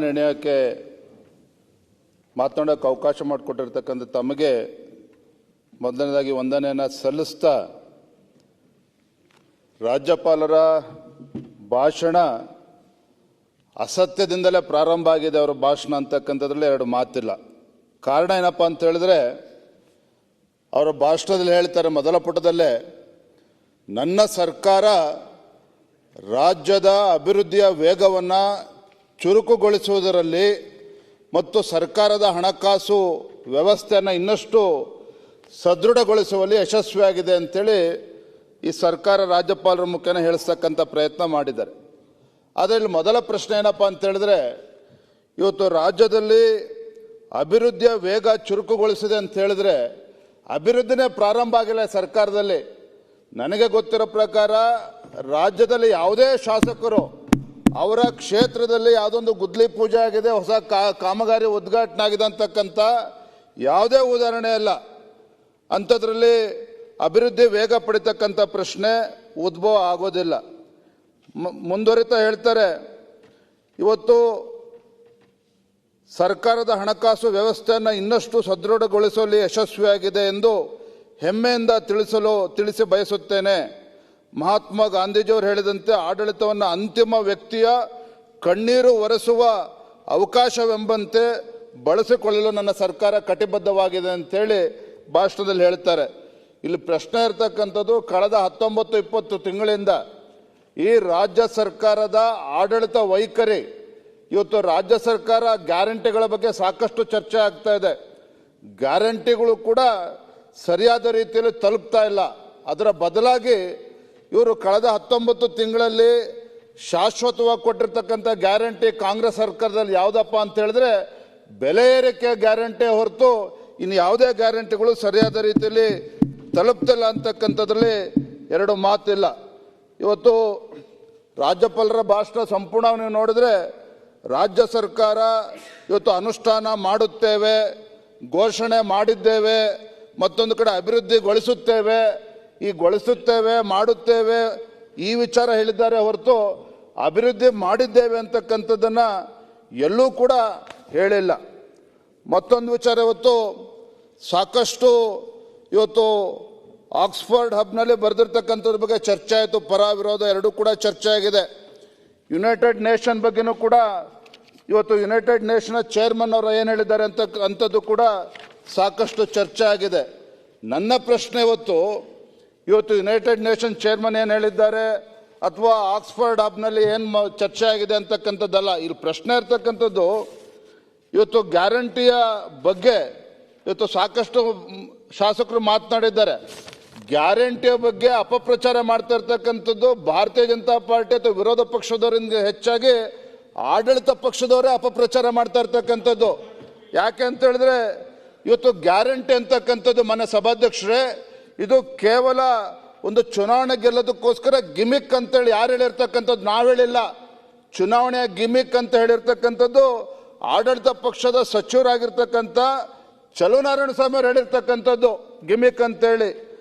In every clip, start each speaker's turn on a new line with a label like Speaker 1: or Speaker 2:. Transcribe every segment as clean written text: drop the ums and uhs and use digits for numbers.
Speaker 1: ನಿರ್ಣಯಕ್ಕೆ ಮಾತನಾಡೋಕ್ಕೆ ಅವಕಾಶ ಮಾಡಿಕೊಟ್ಟಿರ್ತಕ್ಕಂಥ ತಮಗೆ ಮೊದಲನೇದಾಗಿ ವಂದನೆಯನ್ನು ಸಲ್ಲಿಸ್ತಾ, ರಾಜ್ಯಪಾಲರ ಭಾಷಣ ಅಸತ್ಯದಿಂದಲೇ ಪ್ರಾರಂಭ ಆಗಿದೆ. ಅವರ ಭಾಷಣ ಅಂತಕ್ಕಂಥದ್ರಲ್ಲಿ ಎರಡು ಮಾತಿಲ್ಲ. ಕಾರಣ ಏನಪ್ಪ ಅಂತ ಹೇಳಿದ್ರೆ, ಅವರ ಭಾಷಣದಲ್ಲಿ ಹೇಳ್ತಾರೆ ಮೊದಲ ಪುಟದಲ್ಲೇ, ನನ್ನ ಸರ್ಕಾರ ರಾಜ್ಯದ ಅಭಿವೃದ್ಧಿಯ ವೇಗವನ್ನು ಚುರುಕುಗೊಳಿಸುವುದರಲ್ಲಿ ಮತ್ತು ಸರ್ಕಾರದ ಹಣಕಾಸು ವ್ಯವಸ್ಥೆಯನ್ನು ಇನ್ನಷ್ಟು ಸದೃಢಗೊಳಿಸುವಲ್ಲಿ ಯಶಸ್ವಿಯಾಗಿದೆ ಅಂತೇಳಿ ಈ ಸರ್ಕಾರ ರಾಜ್ಯಪಾಲರ ಮುಖೇನ ಹೇಳಿಸ್ತಕ್ಕಂಥ ಪ್ರಯತ್ನ ಮಾಡಿದ್ದಾರೆ. ಅದರಲ್ಲಿ ಮೊದಲ ಪ್ರಶ್ನೆ ಏನಪ್ಪ ಅಂತ ಹೇಳಿದ್ರೆ, ಇವತ್ತು ರಾಜ್ಯದಲ್ಲಿ ಅಭಿವೃದ್ಧಿಯ ವೇಗ ಚುರುಕುಗೊಳಿಸಿದೆ ಅಂತ ಹೇಳಿದ್ರೆ ಅಭಿವೃದ್ಧಿನೇ ಪ್ರಾರಂಭ ಆಗಿಲ್ಲ ಸರ್ಕಾರದಲ್ಲಿ. ನನಗೆ ಗೊತ್ತಿರೋ ಪ್ರಕಾರ ರಾಜ್ಯದಲ್ಲಿ ಯಾವುದೇ ಶಾಸಕರು ಅವರ ಕ್ಷೇತ್ರದಲ್ಲಿ ಯಾವುದೊಂದು ಗುದ್ಲಿ ಪೂಜೆ ಆಗಿದೆ, ಹೊಸ ಕಾಮಗಾರಿ ಉದ್ಘಾಟನೆ ಆಗಿದೆ ಅಂತಕ್ಕಂಥ ಯಾವುದೇ ಉದಾಹರಣೆ ಇಲ್ಲ. ಅಂಥದ್ರಲ್ಲಿ ಅಭಿವೃದ್ಧಿ ವೇಗ ಪಡಿತಕ್ಕಂಥ ಪ್ರಶ್ನೆ ಉದ್ಭವ ಆಗೋದಿಲ್ಲ. ಮುಂದುವರಿತಾ ಹೇಳ್ತಾರೆ, ಇವತ್ತು ಸರ್ಕಾರದ ಹಣಕಾಸು ವ್ಯವಸ್ಥೆಯನ್ನು ಇನ್ನಷ್ಟು ಸದೃಢಗೊಳಿಸುವಲ್ಲಿ ಯಶಸ್ವಿಯಾಗಿದೆ ಎಂದು ಹೆಮ್ಮೆಯಿಂದ ತಿಳಿಸಿ ಬಯಸುತ್ತೇನೆ. ಮಹಾತ್ಮ ಗಾಂಧೀಜಿಯವರು ಹೇಳಿದಂತೆ ಆಡಳಿತವನ್ನು ಅಂತಿಮ ವ್ಯಕ್ತಿಯ ಕಣ್ಣೀರು ಒರೆಸುವ ಅವಕಾಶವೆಂಬಂತೆ ಬಳಸಿಕೊಳ್ಳಲು ನನ್ನ ಸರ್ಕಾರ ಕಟಿಬದ್ಧವಾಗಿದೆ ಅಂತೇಳಿ ಭಾಷಣದಲ್ಲಿ ಹೇಳ್ತಾರೆ. ಇಲ್ಲಿ ಪ್ರಶ್ನೆ ಇರತಕ್ಕಂಥದ್ದು, ಕಳೆದ 19-20 ತಿಂಗಳಿಂದ ಈ ರಾಜ್ಯ ಸರ್ಕಾರದ ಆಡಳಿತ ವೈಖರಿ, ಇವತ್ತು ರಾಜ್ಯ ಸರ್ಕಾರ ಗ್ಯಾರಂಟಿಗಳ ಬಗ್ಗೆ ಸಾಕಷ್ಟು ಚರ್ಚೆ ಆಗ್ತಾ ಇದೆ. ಗ್ಯಾರಂಟಿಗಳು ಕೂಡ ಸರಿಯಾದ ರೀತಿಯಲ್ಲಿ ತಲುಪ್ತಾ ಇಲ್ಲ. ಅದರ ಬದಲಾಗಿ ಇವರು ಕಳೆದ 19 ತಿಂಗಳಲ್ಲಿ ಶಾಶ್ವತವಾಗಿ ಕೊಟ್ಟಿರ್ತಕ್ಕಂಥ ಗ್ಯಾರಂಟಿ ಕಾಂಗ್ರೆಸ್ ಸರ್ಕಾರದಲ್ಲಿ ಯಾವುದಪ್ಪ ಅಂತ ಹೇಳಿದ್ರೆ ಬೆಲೆ ಏರಿಕೆ ಗ್ಯಾರಂಟಿ ಹೊರತು ಇನ್ನು ಯಾವುದೇ ಗ್ಯಾರಂಟಿಗಳು ಸರಿಯಾದ ರೀತಿಯಲ್ಲಿ ತಲುಪ್ತಿಲ್ಲ ಅಂತಕ್ಕಂಥದ್ರಲ್ಲಿ ಎರಡು ಮಾತಿಲ್ಲ. ಇವತ್ತು ರಾಜ್ಯಪಾಲರ ಭಾಷಣ ಸಂಪೂರ್ಣ ನೀವು ನೋಡಿದ್ರೆ, ರಾಜ್ಯ ಸರ್ಕಾರ ಇವತ್ತು ಅನುಷ್ಠಾನ ಮಾಡುತ್ತೇವೆ, ಘೋಷಣೆ ಮಾಡಿದ್ದೇವೆ, ಮತ್ತೊಂದು ಕಡೆ ಅಭಿವೃದ್ಧಿಗೊಳಿಸುತ್ತೇವೆ, ಈ ಗೊಳಿಸುತ್ತೇವೆ ಮಾಡುತ್ತೇವೆ ಈ ವಿಚಾರ ಹೇಳಿದ್ದಾರೆ ಹೊರತು ಅಭಿವೃದ್ಧಿ ಮಾಡಿದ್ದೇವೆ ಅಂತಕ್ಕಂಥದ್ದನ್ನು ಎಲ್ಲೂ ಕೂಡ ಹೇಳಿಲ್ಲ. ಮತ್ತೊಂದು ವಿಚಾರ, ಇವತ್ತು ಸಾಕಷ್ಟು ಇವತ್ತು ಆಕ್ಸ್ಫರ್ಡ್ ಹಬ್ನಲ್ಲಿ ಬರೆದಿರ್ತಕ್ಕಂಥದ್ರ ಬಗ್ಗೆ ಚರ್ಚೆ ಆಯಿತು. ಪರ ವಿರೋಧ ಎರಡೂ ಕೂಡ ಚರ್ಚೆ ಆಗಿದೆ. ಯುನೈಟೆಡ್ ನೇಷನ್ ಬಗ್ಗೆನೂ ಕೂಡ ಇವತ್ತು ಯುನೈಟೆಡ್ ನೇಷನ್ ಚೇರ್ಮನ್ ಅವರು ಏನು ಹೇಳಿದ್ದಾರೆ ಅಂಥದ್ದು ಕೂಡ ಸಾಕಷ್ಟು ಚರ್ಚೆ ಆಗಿದೆ. ನನ್ನ ಪ್ರಶ್ನೆ ಇವತ್ತು ಯುನೈಟೆಡ್ ನೇಷನ್ ಚೇರ್ಮನ್ ಏನು ಹೇಳಿದ್ದಾರೆ ಅಥವಾ ಆಕ್ಸ್ಫರ್ಡ್ ಹಬ್ನಲ್ಲಿ ಏನು ಚರ್ಚೆ ಆಗಿದೆ ಅಂತಕ್ಕಂಥದ್ದಲ್ಲ. ಇಲ್ಲಿ ಪ್ರಶ್ನೆ ಇರ್ತಕ್ಕಂಥದ್ದು, ಇವತ್ತು ಗ್ಯಾರಂಟಿಯ ಬಗ್ಗೆ ಇವತ್ತು ಸಾಕಷ್ಟು ಶಾಸಕರು ಮಾತನಾಡಿದ್ದಾರೆ. ಗ್ಯಾರಂಟಿಯ ಬಗ್ಗೆ ಅಪಪ್ರಚಾರ ಮಾಡ್ತಾ ಇರ್ತಕ್ಕಂಥದ್ದು ಭಾರತೀಯ ಜನತಾ ಪಾರ್ಟಿ ಅಥವಾ ವಿರೋಧ ಪಕ್ಷದವರಿಂದ ಹೆಚ್ಚಾಗಿ ಆಡಳಿತ ಪಕ್ಷದವರೇ ಅಪಪ್ರಚಾರ ಮಾಡ್ತಾ ಇರ್ತಕ್ಕಂಥದ್ದು. ಯಾಕೆ ಅಂತ ಹೇಳಿದ್ರೆ, ಇವತ್ತು ಗ್ಯಾರಂಟಿ ಅಂತಕ್ಕಂಥದ್ದು ಮನೆ ಸಭಾಧ್ಯಕ್ಷರೇ, ಇದು ಕೇವಲ ಒಂದು ಚುನಾವಣೆ ಗೆಲ್ಲೋದಕ್ಕೋಸ್ಕರ ಗಿಮಿಕ್ ಅಂತೇಳಿ ಯಾರು ಹೇಳಿರ್ತಕ್ಕಂಥದ್ದು ನಾವು ಹೇಳಿಲ್ಲ. ಚುನಾವಣೆಯ ಗಿಮಿಕ್ ಅಂತ ಹೇಳಿರ್ತಕ್ಕಂಥದ್ದು ಆಡಳಿತ ಪಕ್ಷದ ಸಚಿವರಾಗಿರ್ತಕ್ಕಂಥ ಚಲುನಾರಾಯಣ ಸ್ವಾಮಿ ಅವರು ಹೇಳಿರ್ತಕ್ಕಂಥದ್ದು ಗಿಮಿಕ್ ಅಂತೇಳಿ.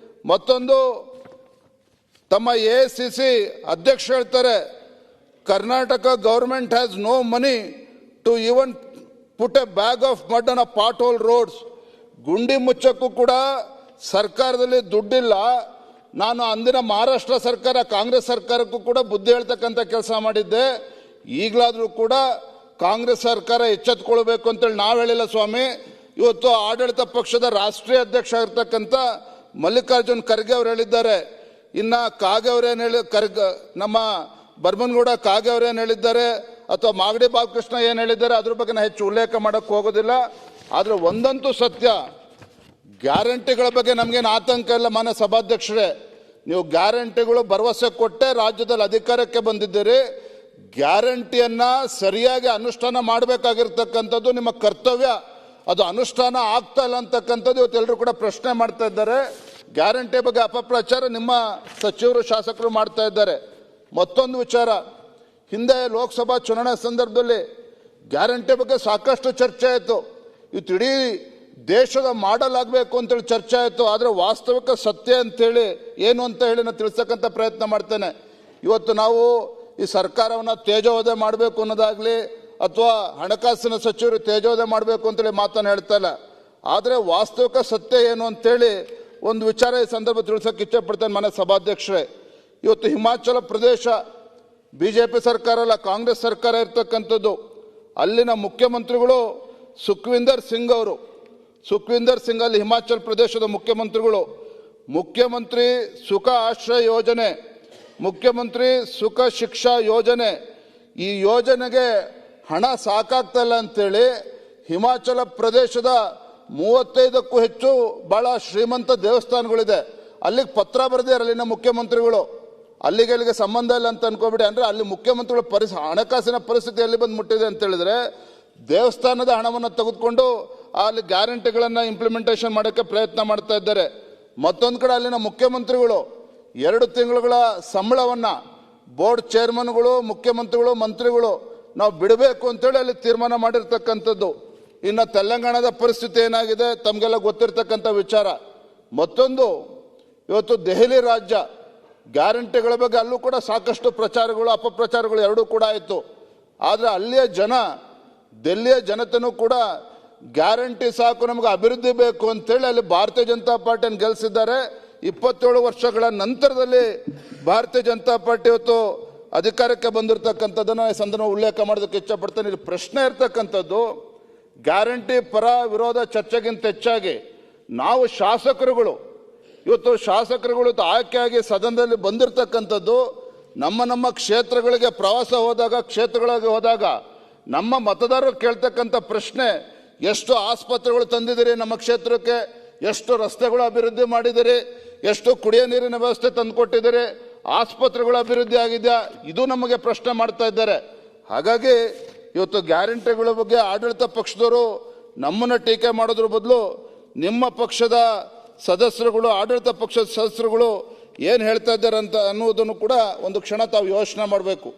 Speaker 1: ಮತ್ತೊಂದು, ತಮ್ಮ AICC ಅಧ್ಯಕ್ಷ ಹೇಳ್ತಾರೆ, Karnataka government has no money to even put a bag of mud on a pot hole roads. ಗುಂಡಿ ಮುಚ್ಚಕ್ಕೂ ಕೂಡ ಸರ್ಕಾರದಲ್ಲಿ ದುಡ್ಡಿಲ್ಲ. ನಾನು ಅಂದಿನ ಮಹಾರಾಷ್ಟ್ರ ಸರ್ಕಾರ ಕಾಂಗ್ರೆಸ್ ಸರ್ಕಾರಕ್ಕೂ ಕೂಡ ಬುದ್ಧಿ ಹೇಳ್ತಕ್ಕಂಥ ಕೆಲಸ ಮಾಡಿದ್ದೆ. ಈಗಲಾದರೂ ಕೂಡ ಕಾಂಗ್ರೆಸ್ ಸರ್ಕಾರ ಎಚ್ಚೆತ್ತುಕೊಳ್ಬೇಕು ಅಂತೇಳಿ ನಾವು ಹೇಳಿಲ್ಲ ಸ್ವಾಮಿ. ಇವತ್ತು ಆಡಳಿತ ಪಕ್ಷದ ರಾಷ್ಟ್ರೀಯ ಅಧ್ಯಕ್ಷ ಆಗಿರ್ತಕ್ಕಂಥ ಮಲ್ಲಿಕಾರ್ಜುನ್ ಖರ್ಗೆ ಅವರು ಹೇಳಿದ್ದಾರೆ. ಇನ್ನು ಕಾಗೆ ಅವರೇನು ಹೇಳಿ ನಮ್ಮ ಬರ್ಮನ್ಗೌಡ ಕಾಗೆ ಅವರೇನು ಹೇಳಿದ್ದಾರೆ ಅಥವಾ ಮಾಗಡಿ ಬಾಲಕೃಷ್ಣ ಏನು ಹೇಳಿದ್ದಾರೆ ಅದ್ರ ಬಗ್ಗೆ ನಾನು ಹೆಚ್ಚು ಉಲ್ಲೇಖ ಮಾಡೋಕ್ಕೆ ಹೋಗೋದಿಲ್ಲ. ಆದರೆ ಒಂದಂತೂ ಸತ್ಯ, ಗ್ಯಾರಂಟಿಗಳ ಬಗ್ಗೆ ನಮಗೇನು ಆತಂಕ ಇಲ್ಲ. ಮಾನ್ಯ ಸಭಾಧ್ಯಕ್ಷರೇ, ನೀವು ಗ್ಯಾರಂಟಿಗಳು ಭರವಸೆ ಕೊಟ್ಟೆ ರಾಜ್ಯದಲ್ಲಿ ಅಧಿಕಾರಕ್ಕೆ ಬಂದಿದ್ದೀರಿ. ಗ್ಯಾರಂಟಿಯನ್ನು ಸರಿಯಾಗಿ ಅನುಷ್ಠಾನ ಮಾಡಬೇಕಾಗಿರ್ತಕ್ಕಂಥದ್ದು ನಿಮ್ಮ ಕರ್ತವ್ಯ. ಅದು ಅನುಷ್ಠಾನ ಆಗ್ತಾ ಇಲ್ಲ ಅಂತಕ್ಕಂಥದ್ದು ಇವತ್ತೆಲ್ಲರೂ ಕೂಡ ಪ್ರಶ್ನೆ ಮಾಡ್ತಾ ಇದ್ದಾರೆ. ಗ್ಯಾರಂಟಿ ಬಗ್ಗೆ ಅಪಪ್ರಚಾರ ನಿಮ್ಮ ಸಚಿವರು ಶಾಸಕರು ಮಾಡ್ತಾ ಇದ್ದಾರೆ. ಮತ್ತೊಂದು ವಿಚಾರ, ಹಿಂದೆ ಲೋಕಸಭಾ ಚುನಾವಣೆ ಸಂದರ್ಭದಲ್ಲಿ ಗ್ಯಾರಂಟಿ ಬಗ್ಗೆ ಸಾಕಷ್ಟು ಚರ್ಚೆ ಆಯಿತು. ಇವತ್ತು ಇಡೀ ದೇಶದ ಮಾಡೆಲ್ ಆಗಬೇಕು ಅಂತೇಳಿ ಚರ್ಚೆ ಆಯಿತು. ಆದರೆ ವಾಸ್ತವಿಕ ಸತ್ಯ ಅಂತೇಳಿ ಏನು ಅಂತ ಹೇಳಿ ನಾನು ತಿಳಿಸ್ತಕ್ಕಂಥ ಪ್ರಯತ್ನ ಮಾಡ್ತೇನೆ. ಇವತ್ತು ನಾವು ಈ ಸರ್ಕಾರವನ್ನು ತೇಜೋವಧೆ ಮಾಡಬೇಕು ಅನ್ನೋದಾಗಲಿ ಅಥವಾ ಹಣಕಾಸಿನ ಸಚಿವರು ತೇಜೋದಯ ಮಾಡಬೇಕು ಅಂತೇಳಿ ಮಾತನ್ನು ಹೇಳ್ತಾ ಇಲ್ಲ. ಆದರೆ ವಾಸ್ತವಿಕ ಸತ್ಯ ಏನು ಅಂತೇಳಿ ಒಂದು ವಿಚಾರ ಈ ಸಂದರ್ಭ ತಿಳಿಸೋಕೆ ಇಚ್ಛೆಪಡ್ತೇನೆ. ಮನೆ ಸಭಾಧ್ಯಕ್ಷರೇ, ಇವತ್ತು ಹಿಮಾಚಲ ಪ್ರದೇಶ BJP ಸರ್ಕಾರ ಅಲ್ಲ, ಕಾಂಗ್ರೆಸ್ ಸರ್ಕಾರ ಇರ್ತಕ್ಕಂಥದ್ದು. ಅಲ್ಲಿನ ಮುಖ್ಯಮಂತ್ರಿಗಳು ಸುಖ್ವಿಂದರ್ ಸಿಂಗ್ ಅವರು. ಸುಖ್ವಿಂದರ್ ಸಿಂಗ್ ಅಲ್ಲಿ ಹಿಮಾಚಲ ಪ್ರದೇಶದ ಮುಖ್ಯಮಂತ್ರಿಗಳು. ಮುಖ್ಯಮಂತ್ರಿ ಸುಖ ಆಶ್ರಯ ಯೋಜನೆ, ಮುಖ್ಯಮಂತ್ರಿ ಸುಖ ಶಿಕ್ಷಾ ಯೋಜನೆ, ಈ ಯೋಜನೆಗೆ ಹಣ ಸಾಕಾಗ್ತಾ ಇಲ್ಲ ಅಂತೇಳಿ ಹಿಮಾಚಲ ಪ್ರದೇಶದ 35ಕ್ಕೂ ಹೆಚ್ಚು ಬಹಳ ಶ್ರೀಮಂತ ದೇವಸ್ಥಾನಗಳಿದೆ, ಅಲ್ಲಿಗೆ ಪತ್ರ ಬರೆದಿದ್ದಾರೆ ಅಲ್ಲಿನ ಮುಖ್ಯಮಂತ್ರಿಗಳು. ಅಲ್ಲಿಗೆ ಸಂಬಂಧ ಇಲ್ಲ ಅಂತ ಅನ್ಕೋಬಿಡಿ. ಅಂದರೆ ಅಲ್ಲಿ ಮುಖ್ಯಮಂತ್ರಿಗಳ ಹಣಕಾಸಿನ ಪರಿಸ್ಥಿತಿ ಎಲ್ಲಿ ಬಂದು ಮುಟ್ಟಿದೆ ಅಂತ ಹೇಳಿದ್ರೆ, ದೇವಸ್ಥಾನದ ಹಣವನ್ನು ತೆಗೆದುಕೊಂಡು ಅಲ್ಲಿ ಗ್ಯಾರಂಟಿಗಳನ್ನು ಇಂಪ್ಲಿಮೆಂಟೇಷನ್ ಮಾಡೋಕ್ಕೆ ಪ್ರಯತ್ನ ಮಾಡ್ತಾ ಇದ್ದಾರೆ. ಮತ್ತೊಂದು ಕಡೆ ಅಲ್ಲಿನ ಮುಖ್ಯಮಂತ್ರಿಗಳು 2 ತಿಂಗಳುಗಳ ಸಂಬಳವನ್ನು ಬೋರ್ಡ್ ಚೇರ್ಮನ್ಗಳು, ಮುಖ್ಯಮಂತ್ರಿಗಳು, ಮಂತ್ರಿಗಳು ನಾವು ಬಿಡಬೇಕು ಅಂತೇಳಿ ಅಲ್ಲಿ ತೀರ್ಮಾನ ಮಾಡಿರ್ತಕ್ಕಂಥದ್ದು. ಇನ್ನು ತೆಲಂಗಾಣದ ಪರಿಸ್ಥಿತಿ ಏನಾಗಿದೆ ತಮಗೆಲ್ಲ ಗೊತ್ತಿರ್ತಕ್ಕಂಥ ವಿಚಾರ. ಮತ್ತೊಂದು, ಇವತ್ತು ದೆಹಲಿ ರಾಜ್ಯ ಗ್ಯಾರಂಟಿಗಳ ಬಗ್ಗೆ ಅಲ್ಲೂ ಕೂಡ ಸಾಕಷ್ಟು ಪ್ರಚಾರಗಳು, ಅಪಪ್ರಚಾರಗಳು ಎರಡೂ ಕೂಡ ಆಯಿತು. ಆದರೆ ಅಲ್ಲಿಯ ಜನ, ದೆಹಲಿಯ ಜನತೆನೂ ಕೂಡ ಗ್ಯಾರಂಟಿ ಸಾಕು, ನಮಗೆ ಅಭಿವೃದ್ಧಿ ಬೇಕು ಅಂತೇಳಿ ಅಲ್ಲಿ ಭಾರತೀಯ ಜನತಾ ಪಾರ್ಟಿಯನ್ನು ಗೆಲ್ಲಿಸಿದ್ದಾರೆ. 27 ವರ್ಷಗಳ ನಂತರದಲ್ಲಿ ಭಾರತೀಯ ಜನತಾ ಪಾರ್ಟಿ ಇವತ್ತು ಅಧಿಕಾರಕ್ಕೆ ಬಂದಿರತಕ್ಕಂಥದ್ದನ್ನು ಈ ಸಂದರ್ಭ ಉಲ್ಲೇಖ ಮಾಡೋದಕ್ಕೆ ಇಷ್ಟಪಡ್ತೇನೆ. ಇಲ್ಲಿ ಪ್ರಶ್ನೆ ಇರ್ತಕ್ಕಂಥದ್ದು, ಗ್ಯಾರಂಟಿ ಪರ ವಿರೋಧ ಚರ್ಚೆಗಿಂತ ಹೆಚ್ಚಾಗಿ ನಾವು ಶಾಸಕರುಗಳು ಇವತ್ತು ಆಯ್ಕೆಯಾಗಿ ಸದನದಲ್ಲಿ ಬಂದಿರತಕ್ಕಂಥದ್ದು, ನಮ್ಮ ಕ್ಷೇತ್ರಗಳಿಗೆ ಪ್ರವಾಸ ಹೋದಾಗ, ಕ್ಷೇತ್ರಗಳಿಗೆ ಹೋದಾಗ ನಮ್ಮ ಮತದಾರರು ಕೇಳ್ತಕ್ಕಂಥ ಪ್ರಶ್ನೆ, ಎಷ್ಟು ಆಸ್ಪತ್ರೆಗಳು ತಂದಿದ್ದೀರಿ ನಮ್ಮ ಕ್ಷೇತ್ರಕ್ಕೆ, ಎಷ್ಟು ರಸ್ತೆಗಳು ಅಭಿವೃದ್ಧಿ ಮಾಡಿದಿರಿ, ಎಷ್ಟು ಕುಡಿಯೋ ನೀರಿನ ವ್ಯವಸ್ಥೆ ತಂದುಕೊಟ್ಟಿದ್ದೀರಿ, ಆಸ್ಪತ್ರೆಗಳು ಅಭಿವೃದ್ಧಿ ಆಗಿದೆಯಾ, ಇದು ನಮಗೆ ಪ್ರಶ್ನೆ ಮಾಡ್ತಾ ಇದ್ದಾರೆ. ಹಾಗಾಗಿ ಇವತ್ತು ಗ್ಯಾರಂಟಿಗಳ ಬಗ್ಗೆ ಆಡಳಿತ ಪಕ್ಷದವರು ನಮ್ಮನ್ನು ಟೀಕೆ ಮಾಡೋದ್ರ ಬದಲು ನಿಮ್ಮ ಪಕ್ಷದ ಸದಸ್ಯರುಗಳು, ಆಡಳಿತ ಪಕ್ಷದ ಸದಸ್ಯರುಗಳು ಏನು ಹೇಳ್ತಾ ಇದ್ದಾರೆ ಅಂತ ಅನ್ನೋದನ್ನು ಕೂಡ ಒಂದು ಕ್ಷಣ ತಾವು ಯೋಚನೆ ಮಾಡಬೇಕು.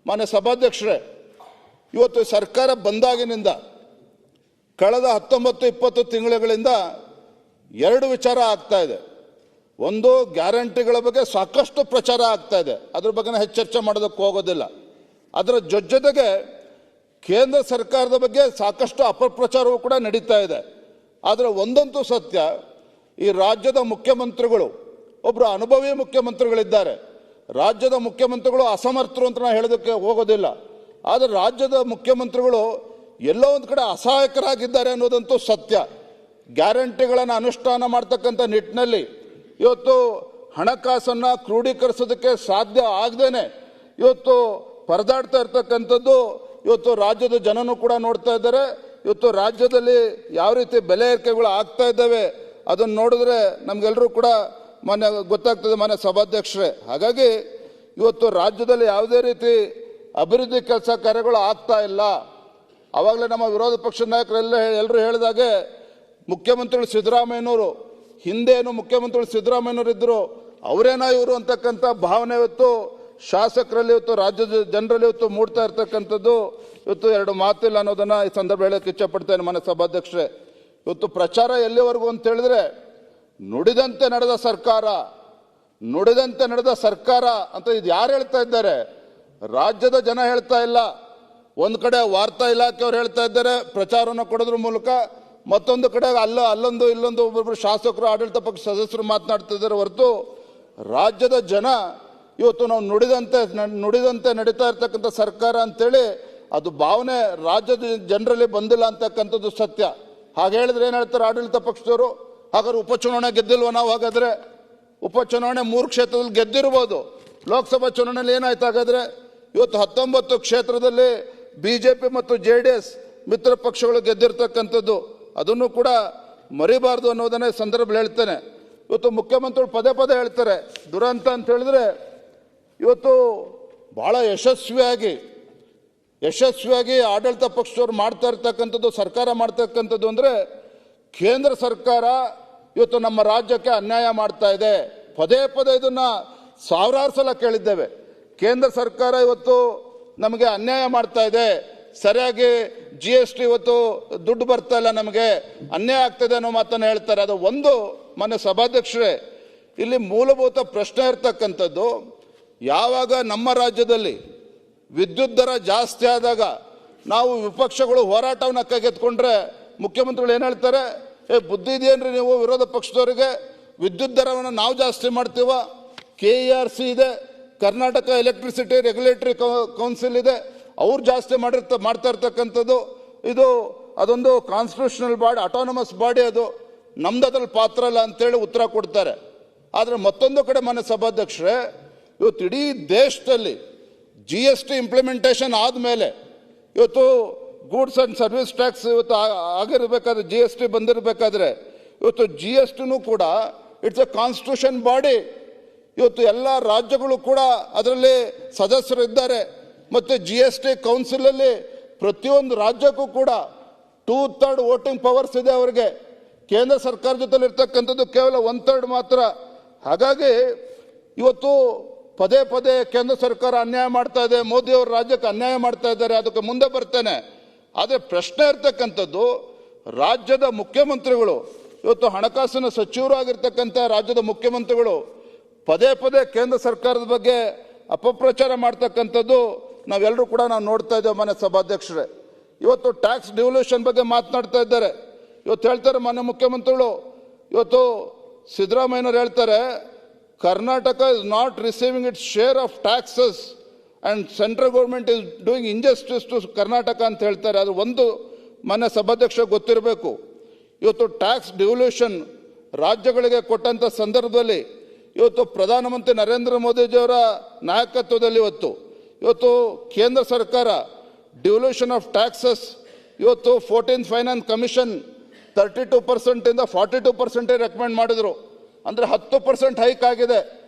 Speaker 1: ಮಾನ್ಯ ಸಭಾಧ್ಯಕ್ಷರೇ, ಇವತ್ತು ಸರ್ಕಾರ ಬಂದಾಗಿನಿಂದ ಕಳೆದ 19-20 ತಿಂಗಳುಗಳಿಂದ 2 ವಿಚಾರ ಆಗ್ತಾ ಇದೆ. ಒಂದು, ಗ್ಯಾರಂಟಿಗಳ ಬಗ್ಗೆ ಸಾಕಷ್ಟು ಪ್ರಚಾರ ಆಗ್ತಾ ಇದೆ, ಅದ್ರ ಬಗ್ಗೆ ಹೆಚ್ಚು ಚರ್ಚೆ ಮಾಡೋದಕ್ಕೆ ಹೋಗೋದಿಲ್ಲ. ಅದರ ಜೊತೆಗೆ ಕೇಂದ್ರ ಸರ್ಕಾರದ ಬಗ್ಗೆ ಸಾಕಷ್ಟು ಅಪಪ್ರಚಾರವೂ ಕೂಡ ನಡೀತಾ ಇದೆ. ಆದರೆ ಒಂದಂತೂ ಸತ್ಯ, ಈ ರಾಜ್ಯದ ಮುಖ್ಯಮಂತ್ರಿಗಳು, ಒಬ್ಬರು ಅನುಭವಿ ಮುಖ್ಯಮಂತ್ರಿಗಳಿದ್ದಾರೆ. ರಾಜ್ಯದ ಮುಖ್ಯಮಂತ್ರಿಗಳು ಅಸಮರ್ಥರು ಅಂತ ನಾವು ಹೇಳೋದಕ್ಕೆ ಹೋಗೋದಿಲ್ಲ. ಆದರೆ ರಾಜ್ಯದ ಮುಖ್ಯಮಂತ್ರಿಗಳು ಎಲ್ಲೋ ಒಂದು ಕಡೆ ಅಸಹಾಯಕರಾಗಿದ್ದಾರೆ ಅನ್ನೋದಂತೂ ಸತ್ಯ. ಗ್ಯಾರಂಟಿಗಳನ್ನು ಅನುಷ್ಠಾನ ಮಾಡ್ತಕ್ಕಂಥ ನಿಟ್ಟಿನಲ್ಲಿ ಇವತ್ತು ಹಣಕಾಸನ್ನು ಕ್ರೋಢೀಕರಿಸೋದಕ್ಕೆ ಸಾಧ್ಯ ಆಗದೇನೆ ಇವತ್ತು ಪರದಾಡ್ತಾ ಇರ್ತಕ್ಕಂಥದ್ದು ಇವತ್ತು ರಾಜ್ಯದ ಜನನೂ ಕೂಡ ನೋಡ್ತಾ ಇದ್ದಾರೆ. ಇವತ್ತು ರಾಜ್ಯದಲ್ಲಿ ಯಾವ ರೀತಿ ಬೆಲೆ ಏರಿಕೆಗಳು ಆಗ್ತಾ ಇದ್ದಾವೆ ಅದನ್ನು ನೋಡಿದ್ರೆ ನಮಗೆಲ್ಲರೂ ಕೂಡ ಗೊತ್ತಾಗ್ತದೆ ಮಾನ್ಯ ಸಭಾಧ್ಯಕ್ಷರೇ. ಹಾಗಾಗಿ ಇವತ್ತು ರಾಜ್ಯದಲ್ಲಿ ಯಾವುದೇ ರೀತಿ ಅಭಿವೃದ್ಧಿ ಕೆಲಸ ಕಾರ್ಯಗಳು ಆಗ್ತಾ ಇಲ್ಲ. ಆವಾಗಲೇ ನಮ್ಮ ವಿರೋಧ ಪಕ್ಷದ ನಾಯಕರೆಲ್ಲ ಎಲ್ಲರೂ ಹೇಳಿದಾಗೆ ಮುಖ್ಯಮಂತ್ರಿಗಳು ಸಿದ್ದರಾಮಯ್ಯನವರು, ಹಿಂದೇನು ಮುಖ್ಯಮಂತ್ರಿಗಳು ಸಿದ್ದರಾಮಯ್ಯನವರು ಇದ್ದರು, ಅವರೇನಾ ಇವರು ಅಂತಕ್ಕಂಥ ಭಾವನೆ ಇವತ್ತು ಶಾಸಕರಲ್ಲಿ, ಇವತ್ತು ರಾಜ್ಯದ ಜನರಲ್ಲಿ ಇವತ್ತು ಮೂಡ್ತಾ ಇರ್ತಕ್ಕಂಥದ್ದು ಇವತ್ತು 2 ಮಾತಿಲ್ಲ ಅನ್ನೋದನ್ನು ಈ ಸಂದರ್ಭ ಹೇಳೋಕ್ಕೆ ಇಚ್ಛೆಪಡ್ತೇನೆ ಮಾನ್ಯ ಸಭಾಧ್ಯಕ್ಷರೇ. ಇವತ್ತು ಪ್ರಚಾರ ಎಲ್ಲಿವರೆಗೂ ಅಂತ ಹೇಳಿದ್ರೆ, ನುಡಿದಂತೆ ನಡೆದ ಸರ್ಕಾರ ಅಂತ ಇದು ಯಾರು ಹೇಳ್ತಾ ಇದ್ದಾರೆ? ರಾಜ್ಯದ ಜನ ಹೇಳ್ತಾ ಇಲ್ಲ. ಒಂದು ಕಡೆ ವಾರ್ತಾ ಇಲಾಖೆಯವರು ಹೇಳ್ತಾ ಇದ್ದಾರೆ ಪ್ರಚಾರವನ್ನು ಕೊಡೋದ್ರ ಮೂಲಕ, ಮತ್ತೊಂದು ಕಡೆ ಅಲ್ಲೊಂದು ಇಲ್ಲೊಂದು ಒಬ್ಬೊಬ್ಬರು ಶಾಸಕರು, ಆಡಳಿತ ಪಕ್ಷ ಸದಸ್ಯರು ಮಾತನಾಡ್ತಾ ಇದ್ದಾರೆ. ಹೊರತು ರಾಜ್ಯದ ಜನ ಇವತ್ತು ನಾವು ನುಡಿದಂತೆ ನಡೀತಾ ಇರ್ತಕ್ಕಂಥ ಸರ್ಕಾರ ಅಂತೇಳಿ ಅದು ಭಾವನೆ ರಾಜ್ಯದ ಜನರಲ್ಲಿ ಬಂದಿಲ್ಲ ಅಂತಕ್ಕಂಥದ್ದು ಸತ್ಯ. ಹಾಗೆ ಹೇಳಿದ್ರೆ ಏನು ಹೇಳ್ತಾರೆ ಆಡಳಿತ ಪಕ್ಷದವರು? ಹಾಗಾದ್ರೆ ಉಪಚುನಾವಣೆ ಗೆದ್ದಿಲ್ವ ನಾವು? ಹಾಗಾದ್ರೆ ಉಪಚುನಾವಣೆ 3 ಕ್ಷೇತ್ರದಲ್ಲಿ ಗೆದ್ದಿರ್ಬೋದು, ಲೋಕಸಭಾ ಚುನಾವಣೆಯಲ್ಲಿ ಏನಾಯ್ತು? ಹಾಗಾದ್ರೆ ಇವತ್ತು 19 ಕ್ಷೇತ್ರದಲ್ಲಿ BJP ಮತ್ತು JDS ಮಿತ್ರ ಪಕ್ಷಗಳು ಗೆದ್ದಿರ್ತಕ್ಕಂಥದ್ದು, ಅದನ್ನು ಕೂಡ ಮರಿಬಾರ್ದು ಅನ್ನೋದನ್ನೇ ಸಂದರ್ಭದಲ್ಲಿ ಹೇಳ್ತೇನೆ. ಇವತ್ತು ಮುಖ್ಯಮಂತ್ರಿಗಳು ಪದೇ ಹೇಳ್ತಾರೆ ದುರಂತ ಅಂತ ಹೇಳಿದ್ರೆ, ಇವತ್ತು ಬಹಳ ಯಶಸ್ವಿಯಾಗಿ ಆಡಳಿತ ಪಕ್ಷದವ್ರು ಮಾಡ್ತಾ ಇರ್ತಕ್ಕಂಥದ್ದು, ಸರ್ಕಾರ ಮಾಡ್ತಕ್ಕಂಥದ್ದು ಅಂದರೆ ಕೇಂದ್ರ ಸರ್ಕಾರ ಇವತ್ತು ನಮ್ಮ ರಾಜ್ಯಕ್ಕೆ ಅನ್ಯಾಯ ಮಾಡ್ತಾ ಇದೆ. ಪದೇ ಇದನ್ನ ಸಾವಿರಾರು ಸಲ ಕೇಳಿದ್ದೇವೆ. ಕೇಂದ್ರ ಸರ್ಕಾರ ಇವತ್ತು ನಮಗೆ ಅನ್ಯಾಯ ಮಾಡ್ತಾ ಇದೆ, ಸರಿಯಾಗಿ GST ಇವತ್ತು ದುಡ್ಡು ಬರ್ತಾ ಇಲ್ಲ, ನಮಗೆ ಅನ್ಯಾಯ ಆಗ್ತದೆ ಅನ್ನೋ ಮಾತನ್ನು ಹೇಳ್ತಾರೆ. ಅದು ಒಂದು ಮಾನ್ಯ ಸಭಾಧ್ಯಕ್ಷರೇ, ಇಲ್ಲಿ ಮೂಲಭೂತ ಪ್ರಶ್ನೆ ಇರ್ತಕ್ಕಂಥದ್ದು, ಯಾವಾಗ ನಮ್ಮ ರಾಜ್ಯದಲ್ಲಿ ವಿದ್ಯುತ್ ದರ ಜಾಸ್ತಿ ಆದಾಗ ನಾವು ವಿಪಕ್ಷಗಳು ಹೋರಾಟವನ್ನು ಕೈಗೆತ್ಕೊಂಡ್ರೆ ಮುಖ್ಯಮಂತ್ರಿಗಳು ಏನು ಹೇಳ್ತಾರೆ, ಬುದ್ಧಿ ಇದೆಯೇನ್ರಿ ನೀವು ವಿರೋಧ ಪಕ್ಷದವರಿಗೆ, ವಿದ್ಯುತ್ ದರವನ್ನು ನಾವು ಜಾಸ್ತಿ ಮಾಡ್ತೀವ, KERC ಇದೆ, ಕರ್ನಾಟಕ ಎಲೆಕ್ಟ್ರಿಸಿಟಿ ರೆಗ್ಯುಲೇಟರಿ ಕೌನ್ಸಿಲ್ ಇದೆ, ಅವ್ರು ಜಾಸ್ತಿ ಮಾಡ್ತಾ ಇರ್ತಕ್ಕಂಥದ್ದು, ಇದು ಅದೊಂದು ಕಾನ್ಸ್ಟಿಟ್ಯೂಷನಲ್ ಬಾಡಿ, ಅಟಾನಮಸ್ ಬಾಡಿ, ಅದು ನಮ್ದು ಅದ್ರಲ್ಲಿ ಪಾತ್ರ ಅಲ್ಲ ಅಂತೇಳಿ ಉತ್ತರ ಕೊಡ್ತಾರೆ. ಆದರೆ ಮತ್ತೊಂದು ಕಡೆ ಮಾನ್ಯ ಸಭಾಧ್ಯಕ್ಷರೇ, ಇವತ್ತು ಇಡೀ ದೇಶದಲ್ಲಿ GST ಇಂಪ್ಲಿಮೆಂಟೇಷನ್ ಆದಮೇಲೆ ಇವತ್ತು ಗೂಡ್ಸ್ ಆ್ಯಂಡ್ ಸರ್ವಿಸ್ ಟ್ಯಾಕ್ಸ್ ಇವತ್ತು ಆಗಿರಬೇಕಾದ್ರೆ GST ಬಂದಿರಬೇಕಾದ್ರೆ ಇವತ್ತು GSTನೂ ಕೂಡ ಇಟ್ಸ್ ಎ ಕಾನ್ಸ್ಟಿಟ್ಯೂಷನ್ ಬಾಡಿ. ಇವತ್ತು ಎಲ್ಲ ರಾಜ್ಯಗಳು ಕೂಡ ಅದರಲ್ಲಿ ಸದಸ್ಯರಿದ್ದಾರೆ ಮತ್ತು GST ಕೌನ್ಸಿಲಲ್ಲಿ ಪ್ರತಿಯೊಂದು ರಾಜ್ಯಕ್ಕೂ ಕೂಡ 2/3 ವೋಟಿಂಗ್ ಪವರ್ಸ್ ಇದೆ ಅವರಿಗೆ. ಕೇಂದ್ರ ಸರ್ಕಾರ ಜೊತೆಲಿ ಇರ್ತಕ್ಕಂಥದ್ದು ಕೇವಲ 1/3 ಮಾತ್ರ. ಹಾಗಾಗಿ ಇವತ್ತು ಪದೇ ಪದೇ ಕೇಂದ್ರ ಸರ್ಕಾರ ಅನ್ಯಾಯ ಮಾಡ್ತಾ ಇದೆ, ಮೋದಿಯವರು ರಾಜ್ಯಕ್ಕೆ ಅನ್ಯಾಯ ಮಾಡ್ತಾ ಇದ್ದಾರೆ, ಅದಕ್ಕೆ ಮುಂದೆ ಬರ್ತೇನೆ. ಆದರೆ ಪ್ರಶ್ನೆ ಇರ್ತಕ್ಕಂಥದ್ದು, ರಾಜ್ಯದ ಮುಖ್ಯಮಂತ್ರಿಗಳು ಇವತ್ತು ಹಣಕಾಸಿನ ಸಚಿವರು ಆಗಿರ್ತಕ್ಕಂಥ ರಾಜ್ಯದ ಮುಖ್ಯಮಂತ್ರಿಗಳು ಪದೇ ಪದೇ ಕೇಂದ್ರ ಸರ್ಕಾರದ ಬಗ್ಗೆ ಅಪಪ್ರಚಾರ ಮಾಡ್ತಕ್ಕಂಥದ್ದು ನಾವೆಲ್ಲರೂ ಕೂಡ ನಾವು ನೋಡ್ತಾ ಇದ್ದೇವೆ. ಮಾನ್ಯ ಸಭಾಧ್ಯಕ್ಷರೇ, ಇವತ್ತು ಟ್ಯಾಕ್ಸ್ ಡಿವಲ್ಯೂಷನ್ ಬಗ್ಗೆ ಮಾತನಾಡ್ತಾ ಇದ್ದಾರೆ. ಇವತ್ತು ಹೇಳ್ತಾರೆ ಮಾನ್ಯ ಮುಖ್ಯಮಂತ್ರಿಗಳು, ಇವತ್ತು ಸಿದ್ದರಾಮಯ್ಯನವರು ಹೇಳ್ತಾರೆ, Karnataka is not receiving its share of taxes and central government is doing injustice to Karnataka ಅಂತ ಹೇಳ್ತಾರೆ. ಅದು ಒಂದು ಮಾನ್ಯ ಸಭಾಧ್ಯಕ್ಷ ಗೊತ್ತಿರಬೇಕು. ಇವತ್ತು ಟ್ಯಾಕ್ಸ್ ಡಿವಲ್ಯೂಷನ್ ರಾಜ್ಯಗಳಿಗೆ ಕೊಟ್ಟಂಥ ಸಂದರ್ಭದಲ್ಲಿ ಇವತ್ತು ಪ್ರಧಾನಮಂತ್ರಿ ನರೇಂದ್ರ ಮೋದಿಜಿಯವರ ನಾಯಕತ್ವದಲ್ಲಿ ಇವತ್ತು ಕೇಂದ್ರ ಸರ್ಕಾರ ಡಿವಲ್ಯೂಷನ್ ಆಫ್ ಟ್ಯಾಕ್ಸಸ್ ಇವತ್ತು 14th ಫೈನಾನ್ಸ್ ಕಮಿಷನ್ 32%ಇಂದ 42% ರೆಕಮೆಂಡ್ ಮಾಡಿದರು. ಅಂದರೆ 10% ಹೈಕ್ ಆಗಿದೆ.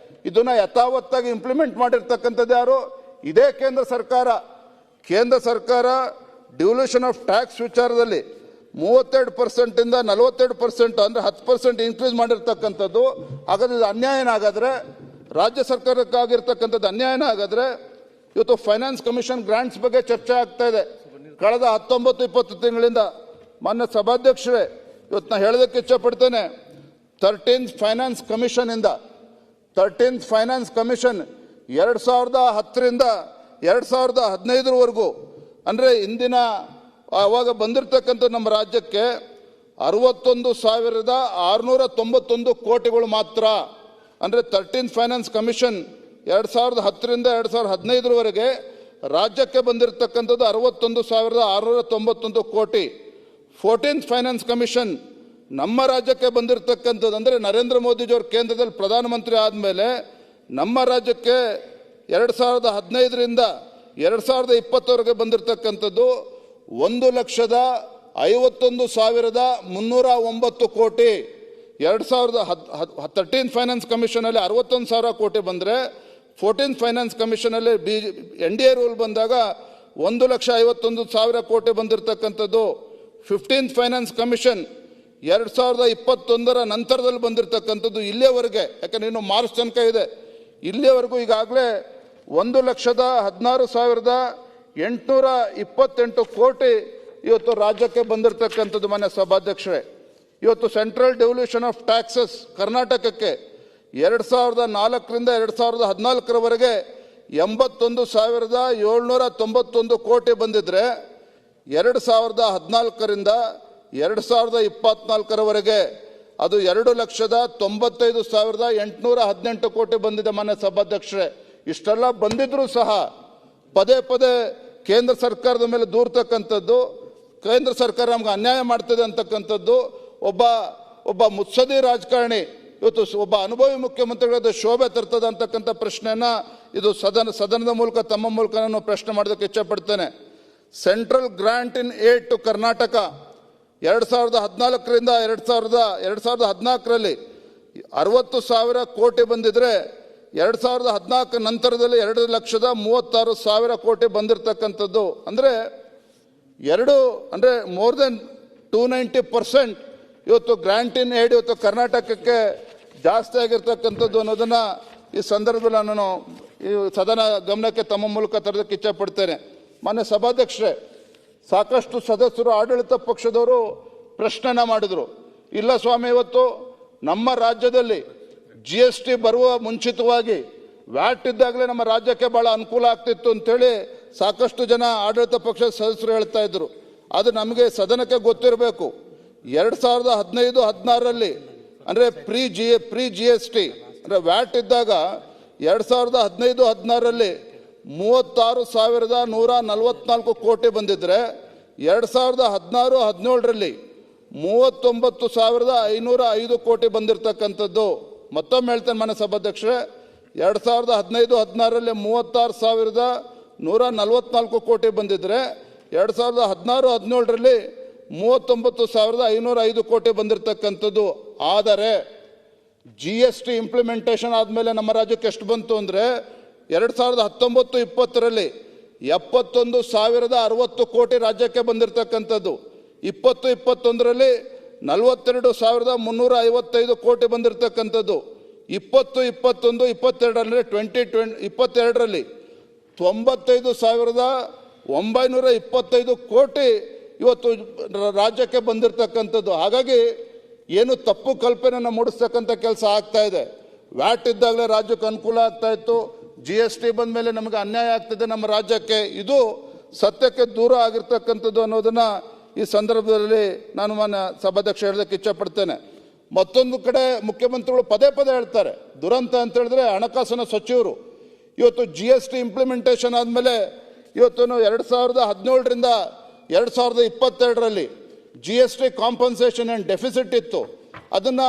Speaker 1: ಇದನ್ನು ಯಥಾವತ್ತಾಗಿ ಇಂಪ್ಲಿಮೆಂಟ್ ಮಾಡಿರ್ತಕ್ಕಂಥದ್ದು ಯಾರು? ಇದೇ ಕೇಂದ್ರ ಸರ್ಕಾರ. ಕೇಂದ್ರ ಸರ್ಕಾರ ಡಿವಲ್ಯೂಷನ್ ಆಫ್ ಟ್ಯಾಕ್ಸ್ ವಿಚಾರದಲ್ಲಿ 32%ಇಂದ 42% ಅಂದರೆ 10% ಇನ್ಕ್ರೀಸ್ ಮಾಡಿರ್ತಕ್ಕಂಥದ್ದು. ಹಾಗಾದ್ರೆ ಇದು ಅನ್ಯಾಯನ? ಹಾಗಾದರೆ ರಾಜ್ಯ ಸರ್ಕಾರಕ್ಕಾಗಿರ್ತಕ್ಕಂಥದ್ದು ಅನ್ಯಾಯನ? ಹಾಗಾದರೆ ಇವತ್ತು ಫೈನಾನ್ಸ್ ಕಮಿಷನ್ ಗ್ರಾಂಟ್ಸ್ ಬಗ್ಗೆ ಚರ್ಚೆ ಆಗ್ತಾ ಇದೆ ಕಳೆದ 19-20 ತಿಂಗಳಿಂದ. ಮಾನ್ಯ ಸಭಾಧ್ಯಕ್ಷರೇ, ಇವತ್ತು ನಾನು ಹೇಳೋದಕ್ಕೆ ಇಚ್ಛಪಡ್ತೇನೆ, 13th ಫೈನಾನ್ಸ್ ಕಮಿಷನಿಂದ 13th ಫೈನಾನ್ಸ್ ಕಮಿಷನ್ 2010ರಿಂದ 2015ವರೆಗೂ ಅಂದರೆ ಇಂದಿನ ಆವಾಗ ಬಂದಿರತಕ್ಕಂಥ ನಮ್ಮ ರಾಜ್ಯಕ್ಕೆ 61,691 ಕೋಟಿಗಳು ಮಾತ್ರ. ಅಂದರೆ 13th ಫೈನಾನ್ಸ್ ಕಮಿಷನ್ 2010ರಿಂದ 2015ವರೆಗೆ ರಾಜ್ಯಕ್ಕೆ ಬಂದಿರತಕ್ಕಂಥದ್ದು 61,691 ಕೋಟಿ. 14th ಫೈನಾನ್ಸ್ ಕಮಿಷನ್ ನಮ್ಮ ರಾಜ್ಯಕ್ಕೆ ಬಂದಿರತಕ್ಕಂಥದ್ದು ಅಂದರೆ ನರೇಂದ್ರ ಮೋದಿಜಿಯವರು ಕೇಂದ್ರದಲ್ಲಿ ಪ್ರಧಾನಮಂತ್ರಿ ಆದಮೇಲೆ ನಮ್ಮ ರಾಜ್ಯಕ್ಕೆ 2015ರಿಂದ 2020ವರೆಗೆ ಬಂದಿರತಕ್ಕಂಥದ್ದು 1,51,309 ಕೋಟಿ. 13th ಫೈನಾನ್ಸ್ ಕಮಿಷನಲ್ಲಿ 61,000 ಕೋಟಿ ಬಂದರೆ 14th ಫೈನಾನ್ಸ್ ಕಮಿಷನಲ್ಲಿ NDA ರೂಲ್ ಬಂದಾಗ 1,51,000 ಕೋಟಿ ಬಂದಿರತಕ್ಕಂಥದ್ದು. 15th ಫೈನಾನ್ಸ್ ಕಮಿಷನ್ 2021ರ ನಂತರದಲ್ಲಿ ಬಂದಿರತಕ್ಕಂಥದ್ದು ಇಲ್ಲಿಯವರೆಗೆ, ಯಾಕಂದರೆ ಇನ್ನು ಮಾರ್ಚ್ ತನಕ ಇದೆ, ಇಲ್ಲಿಯವರೆಗೂ ಈಗಾಗಲೇ 1,16,828 ಕೋಟಿ ಇವತ್ತು ರಾಜ್ಯಕ್ಕೆ ಬಂದಿರತಕ್ಕಂಥದ್ದು. ಮಾನ್ಯ ಸಭಾಧ್ಯಕ್ಷರೇ, ಇವತ್ತು ಸೆಂಟ್ರಲ್ ಡಿವಲ್ಯೂಷನ್ ಆಫ್ ಟ್ಯಾಕ್ಸಸ್ ಕರ್ನಾಟಕಕ್ಕೆ 2004ರಿಂದ 2014ರವರೆಗೆ 81,791 ಕೋಟಿ ಬಂದಿದ್ದರೆ 2014ರಿಂದ 2024ರವರೆಗೆ ಅದು 2,95,818 ಕೋಟಿ ಬಂದಿದೆ. ಮಾನ್ಯ ಸಭಾಧ್ಯಕ್ಷರೇ, ಇಷ್ಟೆಲ್ಲ ಬಂದಿದ್ರೂ ಸಹ ಪದೇ ಪದೇ ಕೇಂದ್ರ ಸರ್ಕಾರದ ಮೇಲೆ ದೂರ್ತಕ್ಕಂಥದ್ದು, ಕೇಂದ್ರ ಸರ್ಕಾರ ನಮ್ಗೆ ಅನ್ಯಾಯ ಮಾಡ್ತದೆ ಅಂತಕ್ಕಂಥದ್ದು, ಒಬ್ಬ ಮುತ್ಸದಿ ರಾಜಕಾರಣಿ ಇವತ್ತು ಒಬ್ಬ ಅನುಭವಿ ಮುಖ್ಯಮಂತ್ರಿಗಳಾದ ಶೋಭೆ ತರ್ತದೆ ಅಂತಕ್ಕಂಥ ಪ್ರಶ್ನೆಯನ್ನು ಇದು ಸದನದ ಮೂಲಕ ತಮ್ಮ ಮೂಲಕ ನಾನು ಪ್ರಶ್ನೆ ಮಾಡೋದಕ್ಕೆ ಇಚ್ಛಪಡ್ತೇನೆ. Central grant in aid to Karnataka 2014ರಿಂದ 2014ರಲ್ಲಿ 60,000 ಕೋಟಿ ಬಂದಿದ್ರೆ 2014 ನಂತರದಲ್ಲಿ 2,36,000 ಕೋಟಿ ಬಂದಿರತಕ್ಕಂಥದ್ದು. ಅಂದರೆ ಮೋರ್ ದೆನ್ 290% ಇವತ್ತು ಗ್ರಾಂಟ್ ಇನ್ ಏಡ್ ಇವತ್ತು ಕರ್ನಾಟಕಕ್ಕೆ ಜಾಸ್ತಿ ಆಗಿರ್ತಕ್ಕಂಥದ್ದು ಅನ್ನೋದನ್ನು ಈ ಸಂದರ್ಭದಲ್ಲಿ ನಾನು ಈ ಸದನ ಗಮನಕ್ಕೆ ತಮ್ಮ ಮೂಲಕ ತರೋದಕ್ಕೆ ಇಚ್ಛಪಡ್ತೇನೆ. ಮಾನ್ಯ ಸಭಾಧ್ಯಕ್ಷರೇ, ಸಾಕಷ್ಟು ಸದಸ್ಯರು ಆಡಳಿತ ಪಕ್ಷದವರು ಪ್ರಶ್ನೆನ ಮಾಡಿದರು, ಇಲ್ಲ ಸ್ವಾಮಿ, ಇವತ್ತು ನಮ್ಮ ರಾಜ್ಯದಲ್ಲಿ GST ಬರುವ ಮುಂಚಿತವಾಗಿ ವ್ಯಾಟ್ ಇದ್ದಾಗಲೇ ನಮ್ಮ ರಾಜ್ಯಕ್ಕೆ ಭಾಳ ಅನುಕೂಲ ಆಗ್ತಿತ್ತು ಅಂತೇಳಿ ಸಾಕಷ್ಟು ಜನ ಆಡಳಿತ ಪಕ್ಷದ ಸದಸ್ಯರು ಹೇಳ್ತಾ ಇದ್ರು. ಅದು ನಮಗೆ ಸದನಕ್ಕೆ ಗೊತ್ತಿರಬೇಕು. 2015-16ರಲ್ಲಿ ಅಂದರೆ ಪ್ರೀ ಜಿ ಎಸ್ ಟಿ ಅಂದರೆ ವ್ಯಾಟ್ ಇದ್ದಾಗ 2015-16ರಲ್ಲಿ 36,144 ಕೋಟಿ ಬಂದಿದ್ರೆ 2016-17ರಲ್ಲಿ 39,505 ಕೋಟಿ ಬಂದಿರತಕ್ಕಂಥದ್ದು. ಮತ್ತೊಮ್ಮೆ ಹೇಳ್ತೇನೆ ಮಾನ್ಯ ಸಭಾಧ್ಯಕ್ಷರೇ, 2015-16ರಲ್ಲಿ 36,144 ಕೋಟಿ ಬಂದಿದ್ರೆ 2016-17ರಲ್ಲಿ 39,505 ಕೋಟಿ ಬಂದಿರತಕ್ಕಂಥದ್ದು. ಆದರೆ ಜಿ ಎಸ್ ಟಿ ಇಂಪ್ಲಿಮೆಂಟೇಷನ್ ಆದಮೇಲೆ ನಮ್ಮ ರಾಜ್ಯಕ್ಕೆ ಎಷ್ಟು ಬಂತು ಅಂದರೆ 2019-20ರಲ್ಲಿ 71,060 ಕೋಟಿ ರಾಜ್ಯಕ್ಕೆ ಬಂದಿರತಕ್ಕಂಥದ್ದು. 2021ರಲ್ಲಿ 42,355 ಕೋಟಿ ಬಂದಿರತಕ್ಕಂಥದ್ದು. 2021-22ರಲ್ಲಿ 2022ರಲ್ಲಿ 95,925 ಕೋಟಿ ಇವತ್ತು ರಾಜ್ಯಕ್ಕೆ ಬಂದಿರತಕ್ಕಂಥದ್ದು. ಹಾಗಾಗಿ ಏನು ತಪ್ಪು ಕಲ್ಪನೆಯನ್ನು ಮೂಡಿಸ್ತಕ್ಕಂಥ ಕೆಲಸ ಆಗ್ತಾ ಇದೆ. ವ್ಯಾಟ್ ಇದ್ದಾಗಲೇ ರಾಜ್ಯಕ್ಕೆ ಅನುಕೂಲ ಆಗ್ತಾ ಇತ್ತು, ಜಿ ಎಸ್ ಟಿ ಬಂದ ಮೇಲೆ ನಮಗೆ ಅನ್ಯಾಯ ಆಗ್ತಿದೆ ನಮ್ಮ ರಾಜ್ಯಕ್ಕೆ. ಇದು ಸತ್ಯಕ್ಕೆ ದೂರ ಆಗಿರ್ತಕ್ಕಂಥದ್ದು ಅನ್ನೋದನ್ನು ಈ ಸಂದರ್ಭದಲ್ಲಿ ನಾನು ಮಾನ್ಯ ಸಭಾಧ್ಯಕ್ಷ ಹೇಳೋದಕ್ಕೆ ಇಚ್ಛಪಡ್ತೇನೆ. ಮತ್ತೊಂದು ಕಡೆ ಮುಖ್ಯಮಂತ್ರಿಗಳು ಪದೇ ಪದೇ ಹೇಳ್ತಾರೆ, ದುರಂತ ಅಂತ ಹೇಳಿದ್ರೆ ಹಣಕಾಸಿನ ಸಚಿವರು ಇವತ್ತು ಜಿ ಎಸ್ ಟಿ ಇಂಪ್ಲಿಮೆಂಟೇಷನ್ ಆದಮೇಲೆ ಇವತ್ತು 2017ರಿಂದ 2022ರಲ್ಲಿ G S T compensation and deficit ಇತ್ತು, ಅದನ್ನು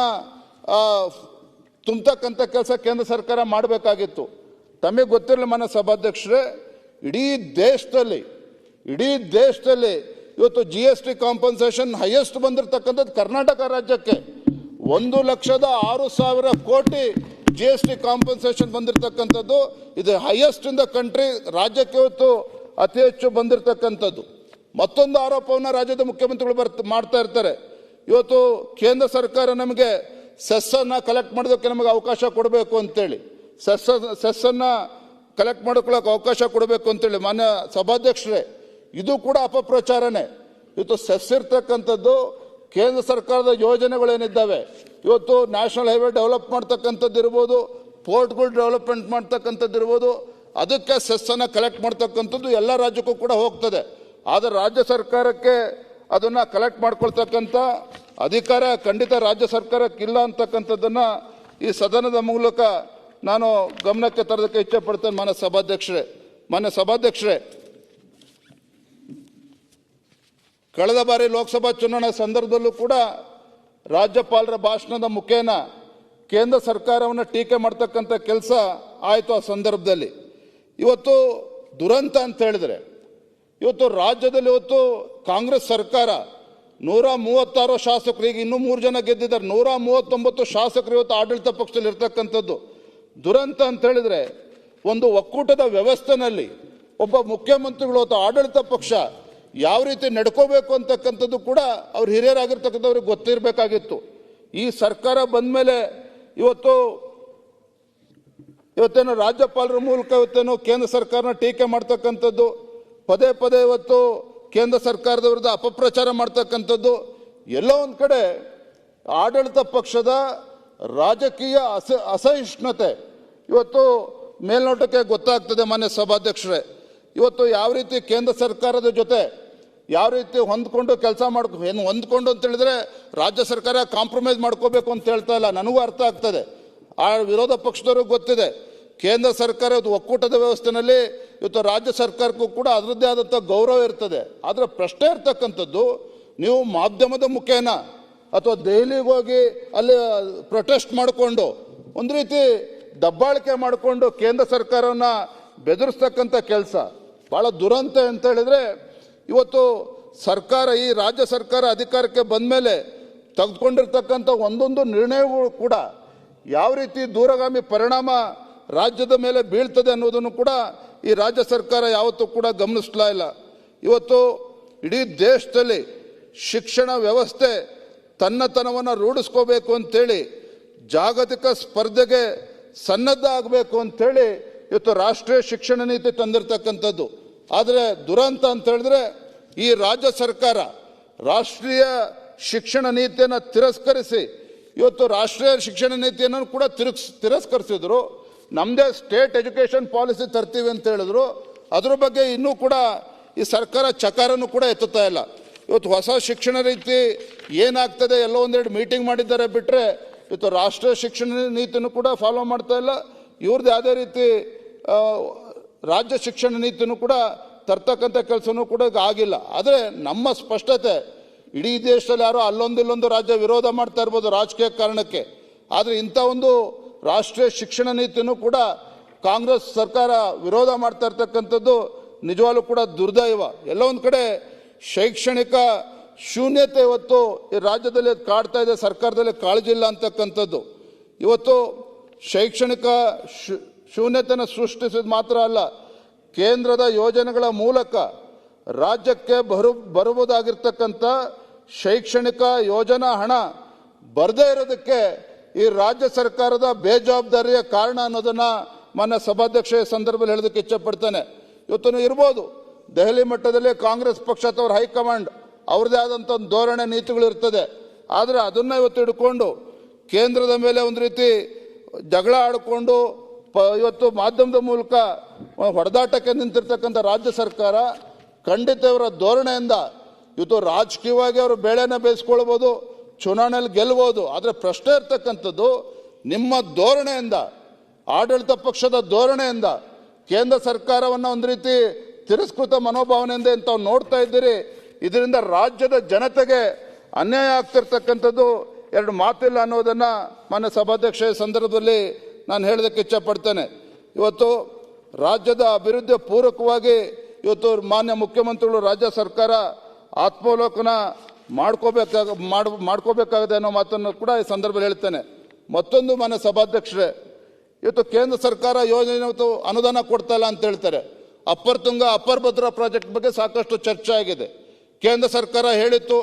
Speaker 1: ತುಂಬತಕ್ಕಂಥ ಕೆಲಸ ಕೇಂದ್ರ ಸರ್ಕಾರ ಮಾಡಬೇಕಾಗಿತ್ತು. ತಮಗೆ ಗೊತ್ತಿರಲಿ ಮಾನ್ಯ ಸಭಾಧ್ಯಕ್ಷರೇ, ಇಡೀ ದೇಶದಲ್ಲಿ ಇವತ್ತು G S T compensation highest ಬಂದಿರತಕ್ಕಂಥದ್ದು ಕರ್ನಾಟಕ ರಾಜ್ಯಕ್ಕೆ. 1,06,000 ಕೋಟಿ ಜಿ ಎಸ್ ಟಿ ಕಾಂಪನ್ಸೇಷನ್ ಬಂದಿರತಕ್ಕಂಥದ್ದು. ಇದು ಹೈಯೆಸ್ಟ್ ಇನ್ ದ ಕಂಟ್ರಿ, ರಾಜ್ಯಕ್ಕೆ ಇವತ್ತು ಅತಿ ಹೆಚ್ಚು ಬಂದಿರತಕ್ಕಂಥದ್ದು. ಮತ್ತೊಂದು ಆರೋಪವನ್ನು ರಾಜ್ಯದ ಮುಖ್ಯಮಂತ್ರಿಗಳು ಮಾಡ್ತಾ ಇರ್ತಾರೆ. ಇವತ್ತು ಕೇಂದ್ರ ಸರ್ಕಾರ ನಮಗೆ ಸೆಸ್ಸನ್ನು ಕಲೆಕ್ಟ್ ಮಾಡೋದಕ್ಕೆ ನಮಗೆ ಅವಕಾಶ ಕೊಡಬೇಕು ಅಂತೇಳಿ, ಸೆಸ್ಸನ್ನು ಕಲೆಕ್ಟ್ ಮಾಡ್ಕೊಳ್ಳೋಕೆ ಅವಕಾಶ ಕೊಡಬೇಕು ಅಂತೇಳಿ. ಮಾನ್ಯ ಸಭಾಧ್ಯಕ್ಷರೇ, ಇದು ಕೂಡ ಅಪಪ್ರಚಾರನೇ. ಇವತ್ತು ಸೆಸ್ ಇರ್ತಕ್ಕಂಥದ್ದು ಕೇಂದ್ರ ಸರ್ಕಾರದ ಯೋಜನೆಗಳೇನಿದ್ದಾವೆ, ಇವತ್ತು ನ್ಯಾಷನಲ್ ಹೈವೇ ಡೆವಲಪ್ ಮಾಡ್ತಕ್ಕಂಥದ್ದು ಇರ್ಬೋದು, ಪೋರ್ಟ್ಗಳು ಡೆವಲಪ್ಮೆಂಟ್ ಮಾಡ್ತಕ್ಕಂಥದ್ದು ಇರ್ಬೋದು, ಅದಕ್ಕೆ ಸೆಸ್ಸನ್ನು ಕಲೆಕ್ಟ್ ಮಾಡ್ತಕ್ಕಂಥದ್ದು ಎಲ್ಲ ರಾಜ್ಯಕ್ಕೂ ಕೂಡ ಹೋಗ್ತದೆ. ಆದರೆ ರಾಜ್ಯ ಸರ್ಕಾರಕ್ಕೆ ಅದನ್ನು ಕಲೆಕ್ಟ್ ಮಾಡ್ಕೊಳ್ತಕ್ಕಂಥ ಅಧಿಕಾರ ಖಂಡಿತ ರಾಜ್ಯ ಸರ್ಕಾರಕ್ಕಿಲ್ಲ ಅಂತಕ್ಕಂಥದ್ದನ್ನು ಈ ಸದನದ ಮೂಲಕ ನಾನು ಗಮನಕ್ಕೆ ತರೋದಕ್ಕೆ ಇಚ್ಛೆಪಡ್ತೇನೆ. ಮಾನ್ಯ ಸಭಾಧ್ಯಕ್ಷರೇ, ಕಳೆದ ಬಾರಿ ಲೋಕಸಭಾ ಚುನಾವಣೆ ಸಂದರ್ಭದಲ್ಲೂ ಕೂಡ ರಾಜ್ಯಪಾಲರ ಭಾಷಣದ ಮುಖೇನ ಕೇಂದ್ರ ಸರ್ಕಾರವನ್ನು ಟೀಕೆ ಮಾಡ್ತಕ್ಕಂಥ ಕೆಲಸ ಆಯಿತು. ಆ ಸಂದರ್ಭದಲ್ಲಿ ಇವತ್ತು ದುರಂತ ಅಂತ ಹೇಳಿದರೆ, ಇವತ್ತು ರಾಜ್ಯದಲ್ಲಿ ಇವತ್ತು ಕಾಂಗ್ರೆಸ್ ಸರ್ಕಾರ 136 ಶಾಸಕರಿಗೆ, ಇನ್ನೂ 3 ಜನ ಗೆದ್ದಿದ್ದಾರೆ, 139 ಶಾಸಕರು ಇವತ್ತು ಆಡಳಿತ ಪಕ್ಷದಲ್ಲಿ ಇರ್ತಕ್ಕಂಥದ್ದು. ದುರಂತ ಅಂತ ಹೇಳಿದರೆ, ಒಂದು ಒಕ್ಕೂಟದ ವ್ಯವಸ್ಥೆನಲ್ಲಿ ಒಬ್ಬ ಮುಖ್ಯಮಂತ್ರಿಗಳು ಅಥವಾ ಆಡಳಿತ ಪಕ್ಷ ಯಾವ ರೀತಿ ನಡ್ಕೋಬೇಕು ಅಂತಕ್ಕಂಥದ್ದು ಕೂಡ ಅವ್ರು ಹಿರಿಯರಾಗಿರ್ತಕ್ಕಂಥವ್ರಿಗೆ ಗೊತ್ತಿರಬೇಕಾಗಿತ್ತು. ಈ ಸರ್ಕಾರ ಬಂದ ಮೇಲೆ ಇವತ್ತೇನು ರಾಜ್ಯಪಾಲರ ಮೂಲಕ ಇವತ್ತೇನು ಕೇಂದ್ರ ಸರ್ಕಾರನ ಟೀಕೆ ಮಾಡ್ತಕ್ಕಂಥದ್ದು, ಪದೇ ಪದೇ ಇವತ್ತು ಕೇಂದ್ರ ಸರ್ಕಾರದ ವಿರುದ್ಧ ಅಪಪ್ರಚಾರ ಮಾಡ್ತಕ್ಕಂಥದ್ದು, ಎಲ್ಲೋ ಒಂದು ಕಡೆ ಆಡಳಿತ ಪಕ್ಷದ ರಾಜಕೀಯ ಅಸಹಿಷ್ಣುತೆ ಇವತ್ತು ಮೇಲ್ನೋಟಕ್ಕೆ ಗೊತ್ತಾಗ್ತದೆ. ಮಾನ್ಯ ಸಭಾಧ್ಯಕ್ಷರೇ, ಇವತ್ತು ಯಾವ ರೀತಿ ಕೇಂದ್ರ ಸರ್ಕಾರದ ಜೊತೆ ಯಾವ ರೀತಿ ಹೊಂದ್ಕೊಂಡು ಕೆಲಸ ಏನು ಹೊಂದ್ಕೊಂಡು ಅಂತ ಹೇಳಿದ್ರೆ ರಾಜ್ಯ ಸರ್ಕಾರ ಕಾಂಪ್ರಮೈಸ್ ಮಾಡ್ಕೋಬೇಕು ಅಂತ ಹೇಳ್ತಾ ಇಲ್ಲ, ನನಗೂ ಅರ್ಥ ಆಗ್ತದೆ. ಆ ವಿರೋಧ ಪಕ್ಷದವ್ರಿಗೆ ಗೊತ್ತಿದೆ, ಕೇಂದ್ರ ಸರ್ಕಾರ ಇವತ್ತು ಒಕ್ಕೂಟದ ವ್ಯವಸ್ಥೆಯಲ್ಲಿ ಇವತ್ತು ರಾಜ್ಯ ಸರ್ಕಾರಕ್ಕೂ ಕೂಡ ಅದರದ್ದೇ ಆದಂಥ ಗೌರವ ಇರ್ತದೆ. ಆದರೆ ಪ್ರಶ್ನೆ ಇರ್ತಕ್ಕಂಥದ್ದು, ನೀವು ಮಾಧ್ಯಮದ ಮುಖೇನ ಅಥವಾ ದೆಹಲಿಗೆ ಹೋಗಿ ಅಲ್ಲಿ ಪ್ರೊಟೆಸ್ಟ್ ಮಾಡಿಕೊಂಡು ಒಂದು ರೀತಿ ದಬ್ಬಾಳಿಕೆ ಮಾಡಿಕೊಂಡು ಕೇಂದ್ರ ಸರ್ಕಾರವನ್ನು ಬೆದರಿಸ್ತಕ್ಕಂಥ ಕೆಲಸ ಭಾಳ ದುರಂತ ಅಂತ ಹೇಳಿದರೆ, ಇವತ್ತು ಸರ್ಕಾರ, ಈ ರಾಜ್ಯ ಸರ್ಕಾರ ಅಧಿಕಾರಕ್ಕೆ ಬಂದ ಮೇಲೆ ತೆಗೆದುಕೊಂಡಿರ್ತಕ್ಕಂಥ ಒಂದೊಂದು ನಿರ್ಣಯಗಳು ಕೂಡ ಯಾವ ರೀತಿ ದೂರಗಾಮಿ ಪರಿಣಾಮ ರಾಜ್ಯದ ಮೇಲೆ ಬೀಳ್ತದೆ ಅನ್ನೋದನ್ನು ಕೂಡ ಈ ರಾಜ್ಯ ಸರ್ಕಾರ ಯಾವತ್ತೂ ಕೂಡ ಗಮನಿಸ್ಲಾ ಇಲ್ಲ. ಇವತ್ತು ಇಡೀ ದೇಶದಲ್ಲಿ ಶಿಕ್ಷಣ ವ್ಯವಸ್ಥೆ ತನ್ನತನವನ್ನು ರೂಢಿಸ್ಕೋಬೇಕು ಅಂತೇಳಿ ಜಾಗತಿಕ ಸ್ಪರ್ಧೆಗೆ ಸನ್ನದ್ಧ ಆಗಬೇಕು ಅಂಥೇಳಿ ಇವತ್ತು ರಾಷ್ಟ್ರೀಯ ಶಿಕ್ಷಣ ನೀತಿ ತಂದಿರತಕ್ಕಂಥದ್ದು. ಆದರೆ ದುರಂತ ಅಂತ ಹೇಳಿದ್ರೆ, ಈ ರಾಜ್ಯ ಸರ್ಕಾರ ರಾಷ್ಟ್ರೀಯ ಶಿಕ್ಷಣ ನೀತಿಯನ್ನು ತಿರಸ್ಕರಿಸಿ ಇವತ್ತು ರಾಷ್ಟ್ರೀಯ ಶಿಕ್ಷಣ ನೀತಿಯನ್ನು ಕೂಡ ತಿರಸ್ಕರಿಸಿದ್ರು. ನಮ್ಮದೇ ಸ್ಟೇಟ್ ಎಜುಕೇಷನ್ ಪಾಲಿಸಿ ತರ್ತೀವಿ ಅಂತ ಹೇಳಿದ್ರು. ಅದ್ರ ಬಗ್ಗೆ ಇನ್ನೂ ಕೂಡ ಈ ಸರ್ಕಾರ ಚಕಾರನೂ ಕೂಡ ಎತ್ತುತ್ತಾ ಇಲ್ಲ. ಇವತ್ತು ಹೊಸ ಶಿಕ್ಷಣ ರೀತಿ ಏನಾಗ್ತದೆ ಎಲ್ಲೋ ಒಂದೆರಡು ಮೀಟಿಂಗ್ ಮಾಡಿದ್ದಾರೆ ಬಿಟ್ಟರೆ ಇವತ್ತು ರಾಷ್ಟ್ರೀಯ ಶಿಕ್ಷಣ ನೀತಿನೂ ಕೂಡ ಫಾಲೋ ಮಾಡ್ತಾ ಇಲ್ಲ. ಇವ್ರದ್ದು ಯಾವುದೇ ರೀತಿ ರಾಜ್ಯ ಶಿಕ್ಷಣ ನೀತಿನೂ ಕೂಡ ತರ್ತಕ್ಕಂಥ ಕೆಲಸನೂ ಕೂಡ ಆಗಿಲ್ಲ. ಆದರೆ ನಮ್ಮ ಸ್ಪಷ್ಟತೆ, ಇಡೀ ದೇಶದಲ್ಲಿ ಯಾರೋ ಅಲ್ಲೊಂದಿಲ್ಲೊಂದು ರಾಜ್ಯ ವಿರೋಧ ಮಾಡ್ತಾ ಇರ್ಬೋದು ರಾಜಕೀಯ ಕಾರಣಕ್ಕೆ, ಆದರೆ ಇಂಥ ಒಂದು ರಾಷ್ಟ್ರೀಯ ಶಿಕ್ಷಣ ನೀತಿನೂ ಕೂಡ ಕಾಂಗ್ರೆಸ್ ಸರ್ಕಾರ ವಿರೋಧ ಮಾಡ್ತಾ ಇರ್ತಕ್ಕಂಥದ್ದು ನಿಜವಾಗ್ಲೂ ಕೂಡ ದುರ್ದೈವ. ಎಲ್ಲ ಒಂದು ಕಡೆ ಶೈಕ್ಷಣಿಕ ಶೂನ್ಯತೆ ಇವತ್ತು ಈ ರಾಜ್ಯದಲ್ಲಿ ಕಾಡ್ತಾ ಇದೆ, ಸರ್ಕಾರದಲ್ಲಿ ಕಾಳಜಿ ಇಲ್ಲ ಅಂತಕ್ಕಂಥದ್ದು. ಇವತ್ತು ಶೈಕ್ಷಣಿಕ ಶೂನ್ಯತೆಯನ್ನು ಸೃಷ್ಟಿಸಿದ ಮಾತ್ರ ಅಲ್ಲ, ಕೇಂದ್ರದ ಯೋಜನೆಗಳ ಮೂಲಕ ರಾಜ್ಯಕ್ಕೆ ಬರುವುದಾಗಿರ್ತಕ್ಕಂಥ ಶೈಕ್ಷಣಿಕ ಯೋಜನಾ ಹಣ ಬರದೇ ಇರೋದಕ್ಕೆ ಈ ರಾಜ್ಯ ಸರ್ಕಾರದ ಬೇಜವಾಬ್ದಾರಿಯ ಕಾರಣ ಅನ್ನೋದನ್ನು ಮಾನ್ಯ ಸಭಾಧ್ಯಕ್ಷ ಸಂದರ್ಭದಲ್ಲಿ ಹೇಳೋದಕ್ಕೆ ಇಚ್ಛಪಡ್ತೇನೆ. ಇವತ್ತು ಇರ್ಬೋದು ದೆಹಲಿ ಮಟ್ಟದಲ್ಲಿ ಕಾಂಗ್ರೆಸ್ ಪಕ್ಷ ಅಥವಾ ಹೈಕಮಾಂಡ್ ಅವ್ರದ್ದೇ ಆದಂಥ ಒಂದು ಧೋರಣೆ ನೀತಿಗಳು ಇರ್ತದೆ, ಆದರೆ ಅದನ್ನು ಇವತ್ತು ಹಿಡ್ಕೊಂಡು ಕೇಂದ್ರದ ಮೇಲೆ ಒಂದು ರೀತಿ ಜಗಳ ಆಡಿಕೊಂಡು ಇವತ್ತು ಮಾಧ್ಯಮದ ಮೂಲಕ ಹೊಡೆದಾಟಕ್ಕೆ ನಿಂತಿರ್ತಕ್ಕಂಥ ರಾಜ್ಯ ಸರ್ಕಾರ ಖಂಡಿತ ಇವರ ಧೋರಣೆಯಿಂದ ಇವತ್ತು ರಾಜಕೀಯವಾಗಿ ಅವರು ಬೇಳೆನ ಬೇಯಿಸ್ಕೊಳ್ಬೋದು, ಚುನಾವಣೆಯಲ್ಲಿ ಗೆಲ್ಬೋದು. ಆದರೆ ಪ್ರಶ್ನೆ ಇರ್ತಕ್ಕಂಥದ್ದು ನಿಮ್ಮ ಧೋರಣೆಯಿಂದ, ಆಡಳಿತ ಪಕ್ಷದ ಧೋರಣೆಯಿಂದ ಕೇಂದ್ರ ಸರ್ಕಾರವನ್ನು ಒಂದು ರೀತಿ ತಿರಸ್ಕೃತ ಮನೋಭಾವನೆಯಿಂದ ತಾವು ನೋಡ್ತಾ ಇದ್ದೀರಿ. ಇದರಿಂದ ರಾಜ್ಯದ ಜನತೆಗೆ ಅನ್ಯಾಯ ಆಗ್ತಿರ್ತಕ್ಕಂಥದ್ದು ಎರಡು ಮಾತಿಲ್ಲ ಅನ್ನೋದನ್ನು ಮಾನ್ಯ ಸಭಾಧ್ಯಕ್ಷ ಸಂದರ್ಭದಲ್ಲಿ ನಾನು ಹೇಳೋದಕ್ಕೆ ಇಚ್ಛಪಡ್ತೇನೆ. ಇವತ್ತು ರಾಜ್ಯದ ಅಭಿವೃದ್ಧಿ ಪೂರಕವಾಗಿ ಇವತ್ತು ಮಾನ್ಯ ಮುಖ್ಯಮಂತ್ರಿಗಳು ರಾಜ್ಯ ಸರ್ಕಾರ ಆತ್ಮಾವಲೋಕನ ಮಾಡ್ಕೋಬೇಕಾಗಿದೆ ಅನ್ನೋ ಮಾತನ್ನು ಕೂಡ ಈ ಸಂದರ್ಭದಲ್ಲಿ ಹೇಳ್ತೇನೆ. ಮತ್ತೊಂದು ಮಾನ್ಯ ಸಭಾಧ್ಯಕ್ಷರೇ, ಇವತ್ತು ಕೇಂದ್ರ ಸರ್ಕಾರ ಯೋಜನೆ ಇವತ್ತು ಅನುದಾನ ಕೊಡ್ತಾ ಇಲ್ಲ ಅಂತ ಹೇಳ್ತಾರೆ. Upper Tunga upper Bhadra project ಬಗ್ಗೆ ಸಾಕಷ್ಟು ಚರ್ಚೆ ಆಗಿದೆ. ಕೇಂದ್ರ ಸರ್ಕಾರ ಹೇಳಿತ್ತು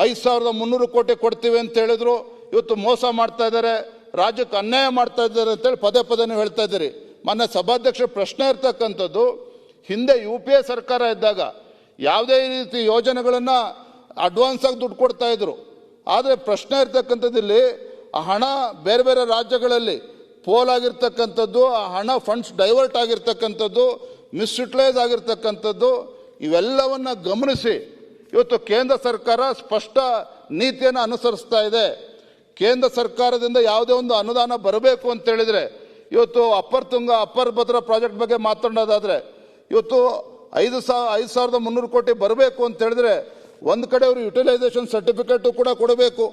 Speaker 1: 5300 ಕೋಟಿ ಕೊಡ್ತೀವಿ ಅಂತ ಹೇಳಿದ್ರು. ಇವತ್ತು ಮೋಸ ಮಾಡ್ತಾ ಇದ್ದಾರೆ, ರಾಜ್ಯಕ್ಕೆ ಅನ್ಯಾಯ ಮಾಡ್ತಾ ಇದ್ದಾರೆ ಅಂತೇಳಿ ಪದೇ ಪದೇ ನೀವು ಹೇಳ್ತಾ ಇದ್ದೀರಿ. ಮಾನ್ಯ ಸಭಾಧ್ಯಕ್ಷರ ಪ್ರಶ್ನೆ ಇರ್ತಕ್ಕಂಥದ್ದು, ಹಿಂದೆ UPA ಸರ್ಕಾರ ಇದ್ದಾಗ ಯಾವುದೇ ರೀತಿ ಯೋಜನೆಗಳನ್ನು ಅಡ್ವಾನ್ಸ್ ಆಗಿ ದುಡ್ಡು ಕೊಡ್ತಾ ಇದ್ರು. ಆದರೆ ಪ್ರಶ್ನೆ ಇರ್ತಕ್ಕಂಥದ್ದು ಇಲ್ಲಿ ಆ ಹಣ ಬೇರೆ ಬೇರೆ ರಾಜ್ಯಗಳಲ್ಲಿ ಪೋಲ್ ಆಗಿರ್ತಕ್ಕಂಥದ್ದು, ಆ ಹಣ ಫಂಡ್ಸ್ ಡೈವರ್ಟ್ ಆಗಿರ್ತಕ್ಕಂಥದ್ದು, ಮಿಸ್ಯುಟಿಲೈಸ್ ಆಗಿರ್ತಕ್ಕಂಥದ್ದು, ಇವೆಲ್ಲವನ್ನು ಗಮನಿಸಿ ಇವತ್ತು ಕೇಂದ್ರ ಸರ್ಕಾರ ಸ್ಪಷ್ಟ ನೀತಿಯನ್ನು ಅನುಸರಿಸ್ತಾ ಇದೆ. ಕೇಂದ್ರ ಸರ್ಕಾರದಿಂದ ಯಾವುದೇ ಒಂದು ಅನುದಾನ ಬರಬೇಕು ಅಂತ ಹೇಳಿದರೆ ಇವತ್ತು upper Tunga upper Bhadra project ಬಗ್ಗೆ ಮಾತನಾಡೋದಾದರೆ ಇವತ್ತು 5300 ಕೋಟಿ ಬರಬೇಕು ಅಂತ ಹೇಳಿದ್ರೆ ಒಂದು ಕಡೆ ಅವರು ಯುಟಿಲೈಸೇಷನ್ ಸರ್ಟಿಫಿಕೇಟು ಕೂಡ ಕೊಡಬೇಕು,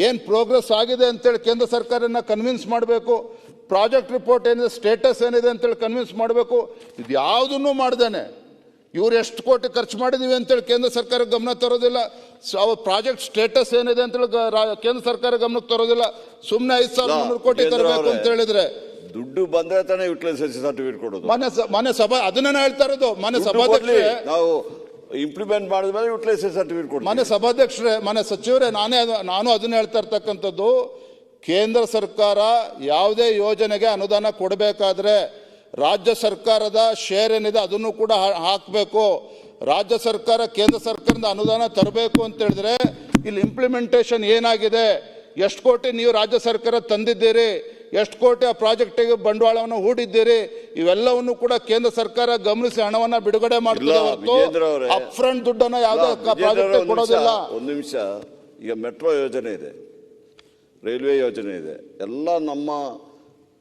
Speaker 1: ಏನು ಪ್ರೋಗ್ರೆಸ್ ಆಗಿದೆ ಅಂತೇಳಿ ಕೇಂದ್ರ ಸರ್ಕಾರನ ಕನ್ವಿನ್ಸ್ ಮಾಡಬೇಕು, ಪ್ರಾಜೆಕ್ಟ್ ರಿಪೋರ್ಟ್ ಏನಿದೆ ಸ್ಟೇಟಸ್ ಏನಿದೆ ಅಂತೇಳಿ ಕನ್ವಿನ್ಸ್ ಮಾಡಬೇಕು. ಇದು ಯಾವುದನ್ನು ಮಾಡ್ದೇನೆ ಇವ್ರು ಎಷ್ಟು ಕೋಟಿ ಖರ್ಚು ಮಾಡಿದೀವಿ ಅಂತೇಳಿ ಕೇಂದ್ರ ಸರ್ಕಾರಕ್ಕೆ ಗಮನ ತರೋದಿಲ್ಲ, ಪ್ರಾಜೆಕ್ಟ್ ಸ್ಟೇಟಸ್ ಏನಿದೆ ಅಂತೇಳಿ ಕೇಂದ್ರ ಸರ್ಕಾರ ಗಮನಕ್ಕೆ ತರೋದಿಲ್ಲ. ಸುಮ್ಮನೆ 5300 ಕೋಟಿ ತರಬೇಕು ಅಂತ ಹೇಳಿದ್ರೆ
Speaker 2: ದುಡ್ಡು ಬಂದ್ರೆ ತಾನೇ ಯುಟಿಲೈಸೇಷನ್ ಸರ್ಟಿಫಿಕೇಟ್ ಕೊಡೋದು.
Speaker 1: ಮಾನ್ಯ ಸಭಾ ಅದನ್ನ ಹೇಳ್ತಾ ಇರೋದು. ಮಾನ್ಯ ಸಭಾಧ್ಯಕ್ಷರೇ,
Speaker 2: ನಾವು ಇಂಪ್ಲಿಮೆಂಟ್ ಮಾಡಿದ್ಮೇಲೆ ಯುಟಿಲೈಸೇಷನ್ ಸರ್ಟಿಫಿಕೇಟ್ ಕೊಡ್ತೀವಿ.
Speaker 1: ಮಾನ್ಯ ಸಭಾಧ್ಯಕ್ಷರೇ, ಮಾನ್ಯ ಸಚಿವರೇ, ನಾನು ಅದನ್ನ ಹೇಳ್ತಾ ಇರ್ತಕ್ಕಂಥದ್ದು, ಕೇಂದ್ರ ಸರ್ಕಾರ ಯಾವುದೇ ಯೋಜನೆಗೆ ಅನುದಾನ ಕೊಡಬೇಕಾದ್ರೆ ರಾಜ್ಯ ಸರ್ಕಾರದ ಶೇರ್ ಏನಿದೆ ಅದನ್ನು ಕೂಡ ಹಾಕಬೇಕು. ರಾಜ್ಯ ಸರ್ಕಾರ ಕೇಂದ್ರ ಸರ್ಕಾರದಿಂದ ಅನುದಾನ ತರಬೇಕು ಅಂತ ಹೇಳಿದ್ರೆ ಇಲ್ಲಿ ಇಂಪ್ಲಿಮೆಂಟೇಷನ್ ಏನಾಗಿದೆ, ಎಷ್ಟು ಕೋಟಿ ನೀವು ರಾಜ್ಯ ಸರ್ಕಾರ ತಂದಿದ್ದೀರಿ, ಎಷ್ಟು ಕೋಟಿ ಆ ಪ್ರಾಜೆಕ್ಟಿಗೆ ಬಂಡವಾಳವನ್ನು ಹೂಡಿದ್ದೀರಿ, ಇವೆಲ್ಲವನ್ನು ಕೂಡ ಕೇಂದ್ರ ಸರ್ಕಾರ ಗಮನಿಸಿ ಹಣವನ್ನು ಬಿಡುಗಡೆ ಮಾಡ್ತಿದೆ ಹೊರತು ಅಪ್ ಫ್ರಂಟ್ ದುಡ್ಡನ್ನು ಯಾವುದೇ ಪ್ರಾಜೆಕ್ಟ್ ಕೊಡೋದಿಲ್ಲ.
Speaker 2: ಒಂದು ನಿಮಿಷ, ಈಗ ಮೆಟ್ರೋ ಯೋಜನೆ ಇದೆ, ರೈಲ್ವೆ ಯೋಜನೆ ಇದೆ, ಎಲ್ಲ ನಮ್ಮ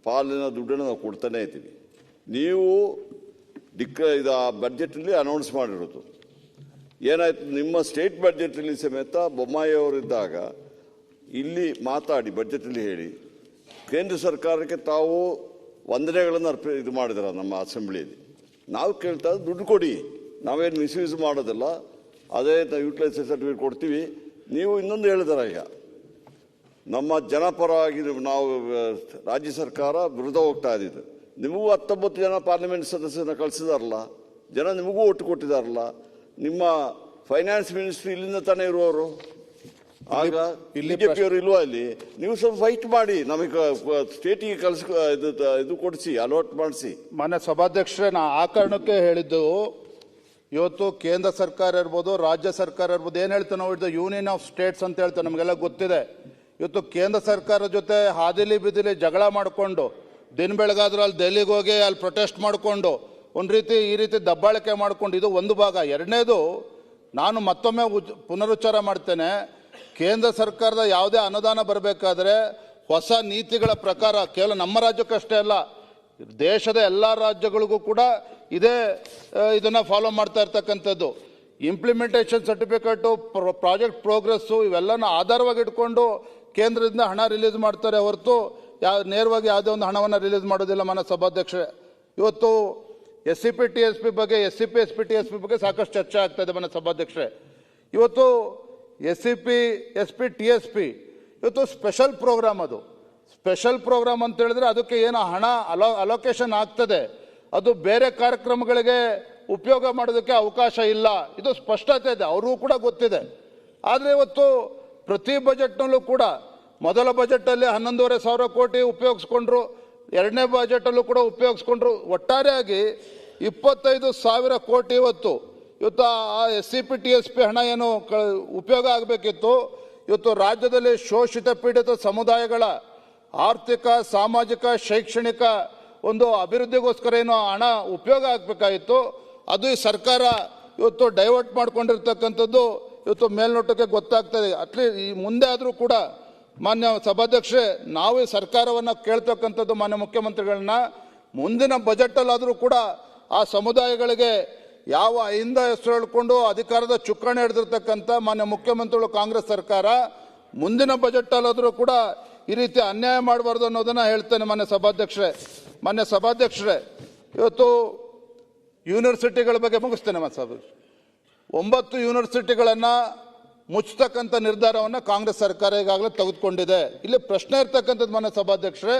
Speaker 2: ಪಾಲಿನ ದುಡ್ಡನ್ನು ನಾವು ಕೊಡ್ತಾನೆ ಇದ್ದೀವಿ. ನೀವು ಇದು ಬಡ್ಜೆಟಲ್ಲಿ ಅನೌನ್ಸ್ ಮಾಡಿರೋದು ಏನಾಯ್ತು, ನಿಮ್ಮ ಸ್ಟೇಟ್ ಬಡ್ಜೆಟಲ್ಲಿ ಸಮೇತ ಬೊಮ್ಮಾಯಿ ಅವರಿದ್ದಾಗ ಇಲ್ಲಿ ಮಾತಾಡಿ ಬಡ್ಜೆಟಲ್ಲಿ ಹೇಳಿ ಕೇಂದ್ರ ಸರ್ಕಾರಕ್ಕೆ ತಾವು ವಂದನೆಗಳನ್ನು ಇದು ಮಾಡಿದಾರೆ ನಮ್ಮ ಅಸೆಂಬ್ಲಿಯಲ್ಲಿ. ನಾವು ಕೇಳ್ತಾ ದುಡ್ಡು ಕೊಡಿ, ನಾವೇನು ಮಿಸ್ಯೂಸ್ ಮಾಡೋದಿಲ್ಲ, ಅದೇ ನಾವು ಯುಟಿಲೈಸೇಷನ್ ಸರ್ಟಿಫಿಕೇಟ್ ಕೊಡ್ತೀವಿ. ನೀವು ಇನ್ನೊಂದು ಹೇಳಿದಾರೆ, ಈಗ ನಮ್ಮ ಜನಪರವಾಗಿ ನಾವು ರಾಜ್ಯ ಸರ್ಕಾರ ವಿರುದ್ಧ ಹೋಗ್ತಾ ಇದ್ದಿದ್ದು. ನಿಮಗೂ 19 ಜನ ಪಾರ್ಲಿಮೆಂಟ್ ಸದಸ್ಯರನ್ನ ಕಳಿಸಿದಾರಲ್ಲ, ಜನ ನಿಮಗೂ ಒಟ್ಟು ಕೊಟ್ಟಿದಾರಲ್ಲ, ನಿಮ್ಮ ಫೈನಾನ್ಸ್ ಮಿನಿಸ್ಟ್ರಿ ಇಲ್ಲಿಂದ ತಾನೇ ಇರುವವರು, ಆಗ ಬಿಜೆಪಿಯವರು ಇಲ್ವಾ ಇಲ್ಲಿ? ನೀವು ಸ್ವಲ್ಪ ಫೈಟ್ ಮಾಡಿ, ನಮಗೆ ಸ್ಟೇಟಿಗೆ ಇದು ಕೊಡಿಸಿ, ಅಲೋಟ್ ಮಾಡಿಸಿ.
Speaker 1: ಮಾನ್ಯ ಸಭಾಧ್ಯಕ್ಷರೇ, ನಾ ಆ ಕಾರಣಕ್ಕೆ ಹೇಳಿದ್ದು, ಇವತ್ತು ಕೇಂದ್ರ ಸರ್ಕಾರ ಇರ್ಬೋದು, ರಾಜ್ಯ ಸರ್ಕಾರ ಇರ್ಬೋದು, ಏನು ಹೇಳ್ತಾರೆ ನಾವು ಯೂನಿಯನ್ ಆಫ್ ಸ್ಟೇಟ್ಸ್ ಅಂತ ಹೇಳ್ತಾರೆ, ನಮಗೆಲ್ಲ ಗೊತ್ತಿದೆ. ಇವತ್ತು ಕೇಂದ್ರ ಸರ್ಕಾರದ ಜೊತೆ ಹಾದಿಲಿ ಬಿದಿಲಿ ಜಗಳ ಮಾಡಿಕೊಂಡು ದಿನ ಬೆಳಗಾದ್ರೂ ಅಲ್ಲಿ ದೆಹಲಿಗೆ ಹೋಗಿ ಅಲ್ಲಿ ಪ್ರೊಟೆಸ್ಟ್ ಮಾಡಿಕೊಂಡು ಒಂದು ರೀತಿ ಈ ರೀತಿ ದಬ್ಬಾಳಿಕೆ ಮಾಡ್ಕೊಂಡು ಇದು ಒಂದು ಭಾಗ. ಎರಡನೇದು, ನಾನು ಮತ್ತೊಮ್ಮೆ ಪುನರುಚ್ಚಾರ ಮಾಡ್ತೇನೆ, ಕೇಂದ್ರ ಸರ್ಕಾರದ ಯಾವುದೇ ಅನುದಾನ ಬರಬೇಕಾದ್ರೆ ಹೊಸ ನೀತಿಗಳ ಪ್ರಕಾರ ಕೇವಲ ನಮ್ಮ ರಾಜ್ಯಕ್ಕಷ್ಟೇ ಅಲ್ಲ, ದೇಶದ ಎಲ್ಲ ರಾಜ್ಯಗಳಿಗೂ ಕೂಡ ಇದೇ ಇದನ್ನು ಫಾಲೋ ಮಾಡ್ತಾ ಇರ್ತಕ್ಕಂಥದ್ದು. ಇಂಪ್ಲಿಮೆಂಟೇಷನ್ ಸರ್ಟಿಫಿಕೇಟು, ಪ್ರಾಜೆಕ್ಟ್ ಪ್ರೋಗ್ರೆಸ್ಸು ಇವೆಲ್ಲನ ಆಧಾರವಾಗಿ ಇಟ್ಕೊಂಡು ಕೇಂದ್ರದಿಂದ ಹಣ ರಿಲೀಸ್ ಮಾಡ್ತಾರೆ ಹೊರತು ನೇರವಾಗಿ ಯಾವುದೇ ಒಂದು ಹಣವನ್ನು ರಿಲೀಸ್ ಮಾಡೋದಿಲ್ಲ. ಮಾನ್ಯ ಸಭಾಧ್ಯಕ್ಷರೇ, ಇವತ್ತು SCP TSP ಬಗ್ಗೆ, SCP SP TSP ಬಗ್ಗೆ ಸಾಕಷ್ಟು ಚರ್ಚೆ ಆಗ್ತಾ ಇದೆ. ಮಾನ್ಯ ಸಭಾಧ್ಯಕ್ಷರೇ, ಇವತ್ತು SCP SP TSP ಇವತ್ತು ಸ್ಪೆಷಲ್ ಪ್ರೋಗ್ರಾಮ್. ಅದು ಸ್ಪೆಷಲ್ ಪ್ರೋಗ್ರಾಮ್ ಅಂತ ಹೇಳಿದ್ರೆ ಅದಕ್ಕೆ ಏನು ಹಣ ಅಲೋಕೇಶನ್ ಆಗ್ತದೆ ಅದು ಬೇರೆ ಕಾರ್ಯಕ್ರಮಗಳಿಗೆ ಉಪಯೋಗ ಮಾಡೋದಕ್ಕೆ ಅವಕಾಶ ಇಲ್ಲ. ಇದು ಸ್ಪಷ್ಟತೆ ಇದೆ, ಅವ್ರಿಗೂ ಕೂಡ ಗೊತ್ತಿದೆ. ಆದರೆ ಇವತ್ತು ಪ್ರತಿ ಬಜೆಟ್ನಲ್ಲೂ ಕೂಡ ಮೊದಲ ಬಜೆಟಲ್ಲಿ 11,500 ಕೋಟಿ ಉಪಯೋಗಿಸ್ಕೊಂಡ್ರು, ಎರಡನೇ ಬಜೆಟಲ್ಲೂ ಕೂಡ ಉಪಯೋಗಿಸ್ಕೊಂಡ್ರು. ಒಟ್ಟಾರೆಯಾಗಿ 25,000 ಕೋಟಿ ಇವತ್ತು ಆ SCP TSP ಹಣ ಏನು ಉಪಯೋಗ ಆಗಬೇಕಿತ್ತು, ಇವತ್ತು ರಾಜ್ಯದಲ್ಲಿ ಶೋಷಿತ ಪೀಡಿತ ಸಮುದಾಯಗಳ ಆರ್ಥಿಕ, ಸಾಮಾಜಿಕ, ಶೈಕ್ಷಣಿಕ ಒಂದು ಅಭಿವೃದ್ಧಿಗೋಸ್ಕರ ಏನು ಹಣ ಉಪಯೋಗ ಆಗಬೇಕಾಗಿತ್ತು ಅದು ಈ ಸರ್ಕಾರ ಇವತ್ತು ಡೈವರ್ಟ್ ಮಾಡ್ಕೊಂಡಿರ್ತಕ್ಕಂಥದ್ದು ಇವತ್ತು ಮೇಲ್ನೋಟಕ್ಕೆ ಗೊತ್ತಾಗ್ತದೆ. ಅಟ್ಲೀಸ್ಟ್ ಈ ಮುಂದೆ ಆದರೂ ಕೂಡ ಮಾನ್ಯ ಸಭಾಧ್ಯಕ್ಷರೇ, ನಾವು ಈ ಸರ್ಕಾರವನ್ನು ಕೇಳ್ತಕ್ಕಂಥದ್ದು ಮಾನ್ಯ ಮುಖ್ಯಮಂತ್ರಿಗಳನ್ನ, ಮುಂದಿನ ಬಜೆಟಲ್ಲಾದರೂ ಕೂಡ ಆ ಸಮುದಾಯಗಳಿಗೆ ಯಾವ ಹಿಂದ ಹೆಸರು ಹೇಳ್ಕೊಂಡು ಅಧಿಕಾರದ ಚುಕ್ಕಾಣಿ ಹಿಡಿದಿರ್ತಕ್ಕಂಥ ಮಾನ್ಯ ಮುಖ್ಯಮಂತ್ರಿಗಳು ಕಾಂಗ್ರೆಸ್ ಸರ್ಕಾರ ಮುಂದಿನ ಬಜೆಟಲ್ಲಾದರೂ ಕೂಡ ಈ ರೀತಿ ಅನ್ಯಾಯ ಮಾಡಬಾರ್ದು ಅನ್ನೋದನ್ನು ಹೇಳ್ತೇನೆ. ಮಾನ್ಯ ಸಭಾಧ್ಯಕ್ಷರೇ, ಇವತ್ತು ಯೂನಿವರ್ಸಿಟಿಗಳ ಬಗ್ಗೆ ಮುಗಿಸ್ತೇನೆ. 9 ಯೂನಿವರ್ಸಿಟಿಗಳನ್ನು ಮುಚ್ಚತಕ್ಕಂಥ ನಿರ್ಧಾರವನ್ನು ಕಾಂಗ್ರೆಸ್ ಸರ್ಕಾರ ಈಗಾಗಲೇ ತೆಗೆದುಕೊಂಡಿದೆ. ಇಲ್ಲಿ ಪ್ರಶ್ನೆ ಇರ್ತಕ್ಕಂಥದ್ದು ಮಾನ್ಯ ಸಭಾಧ್ಯಕ್ಷರೇ,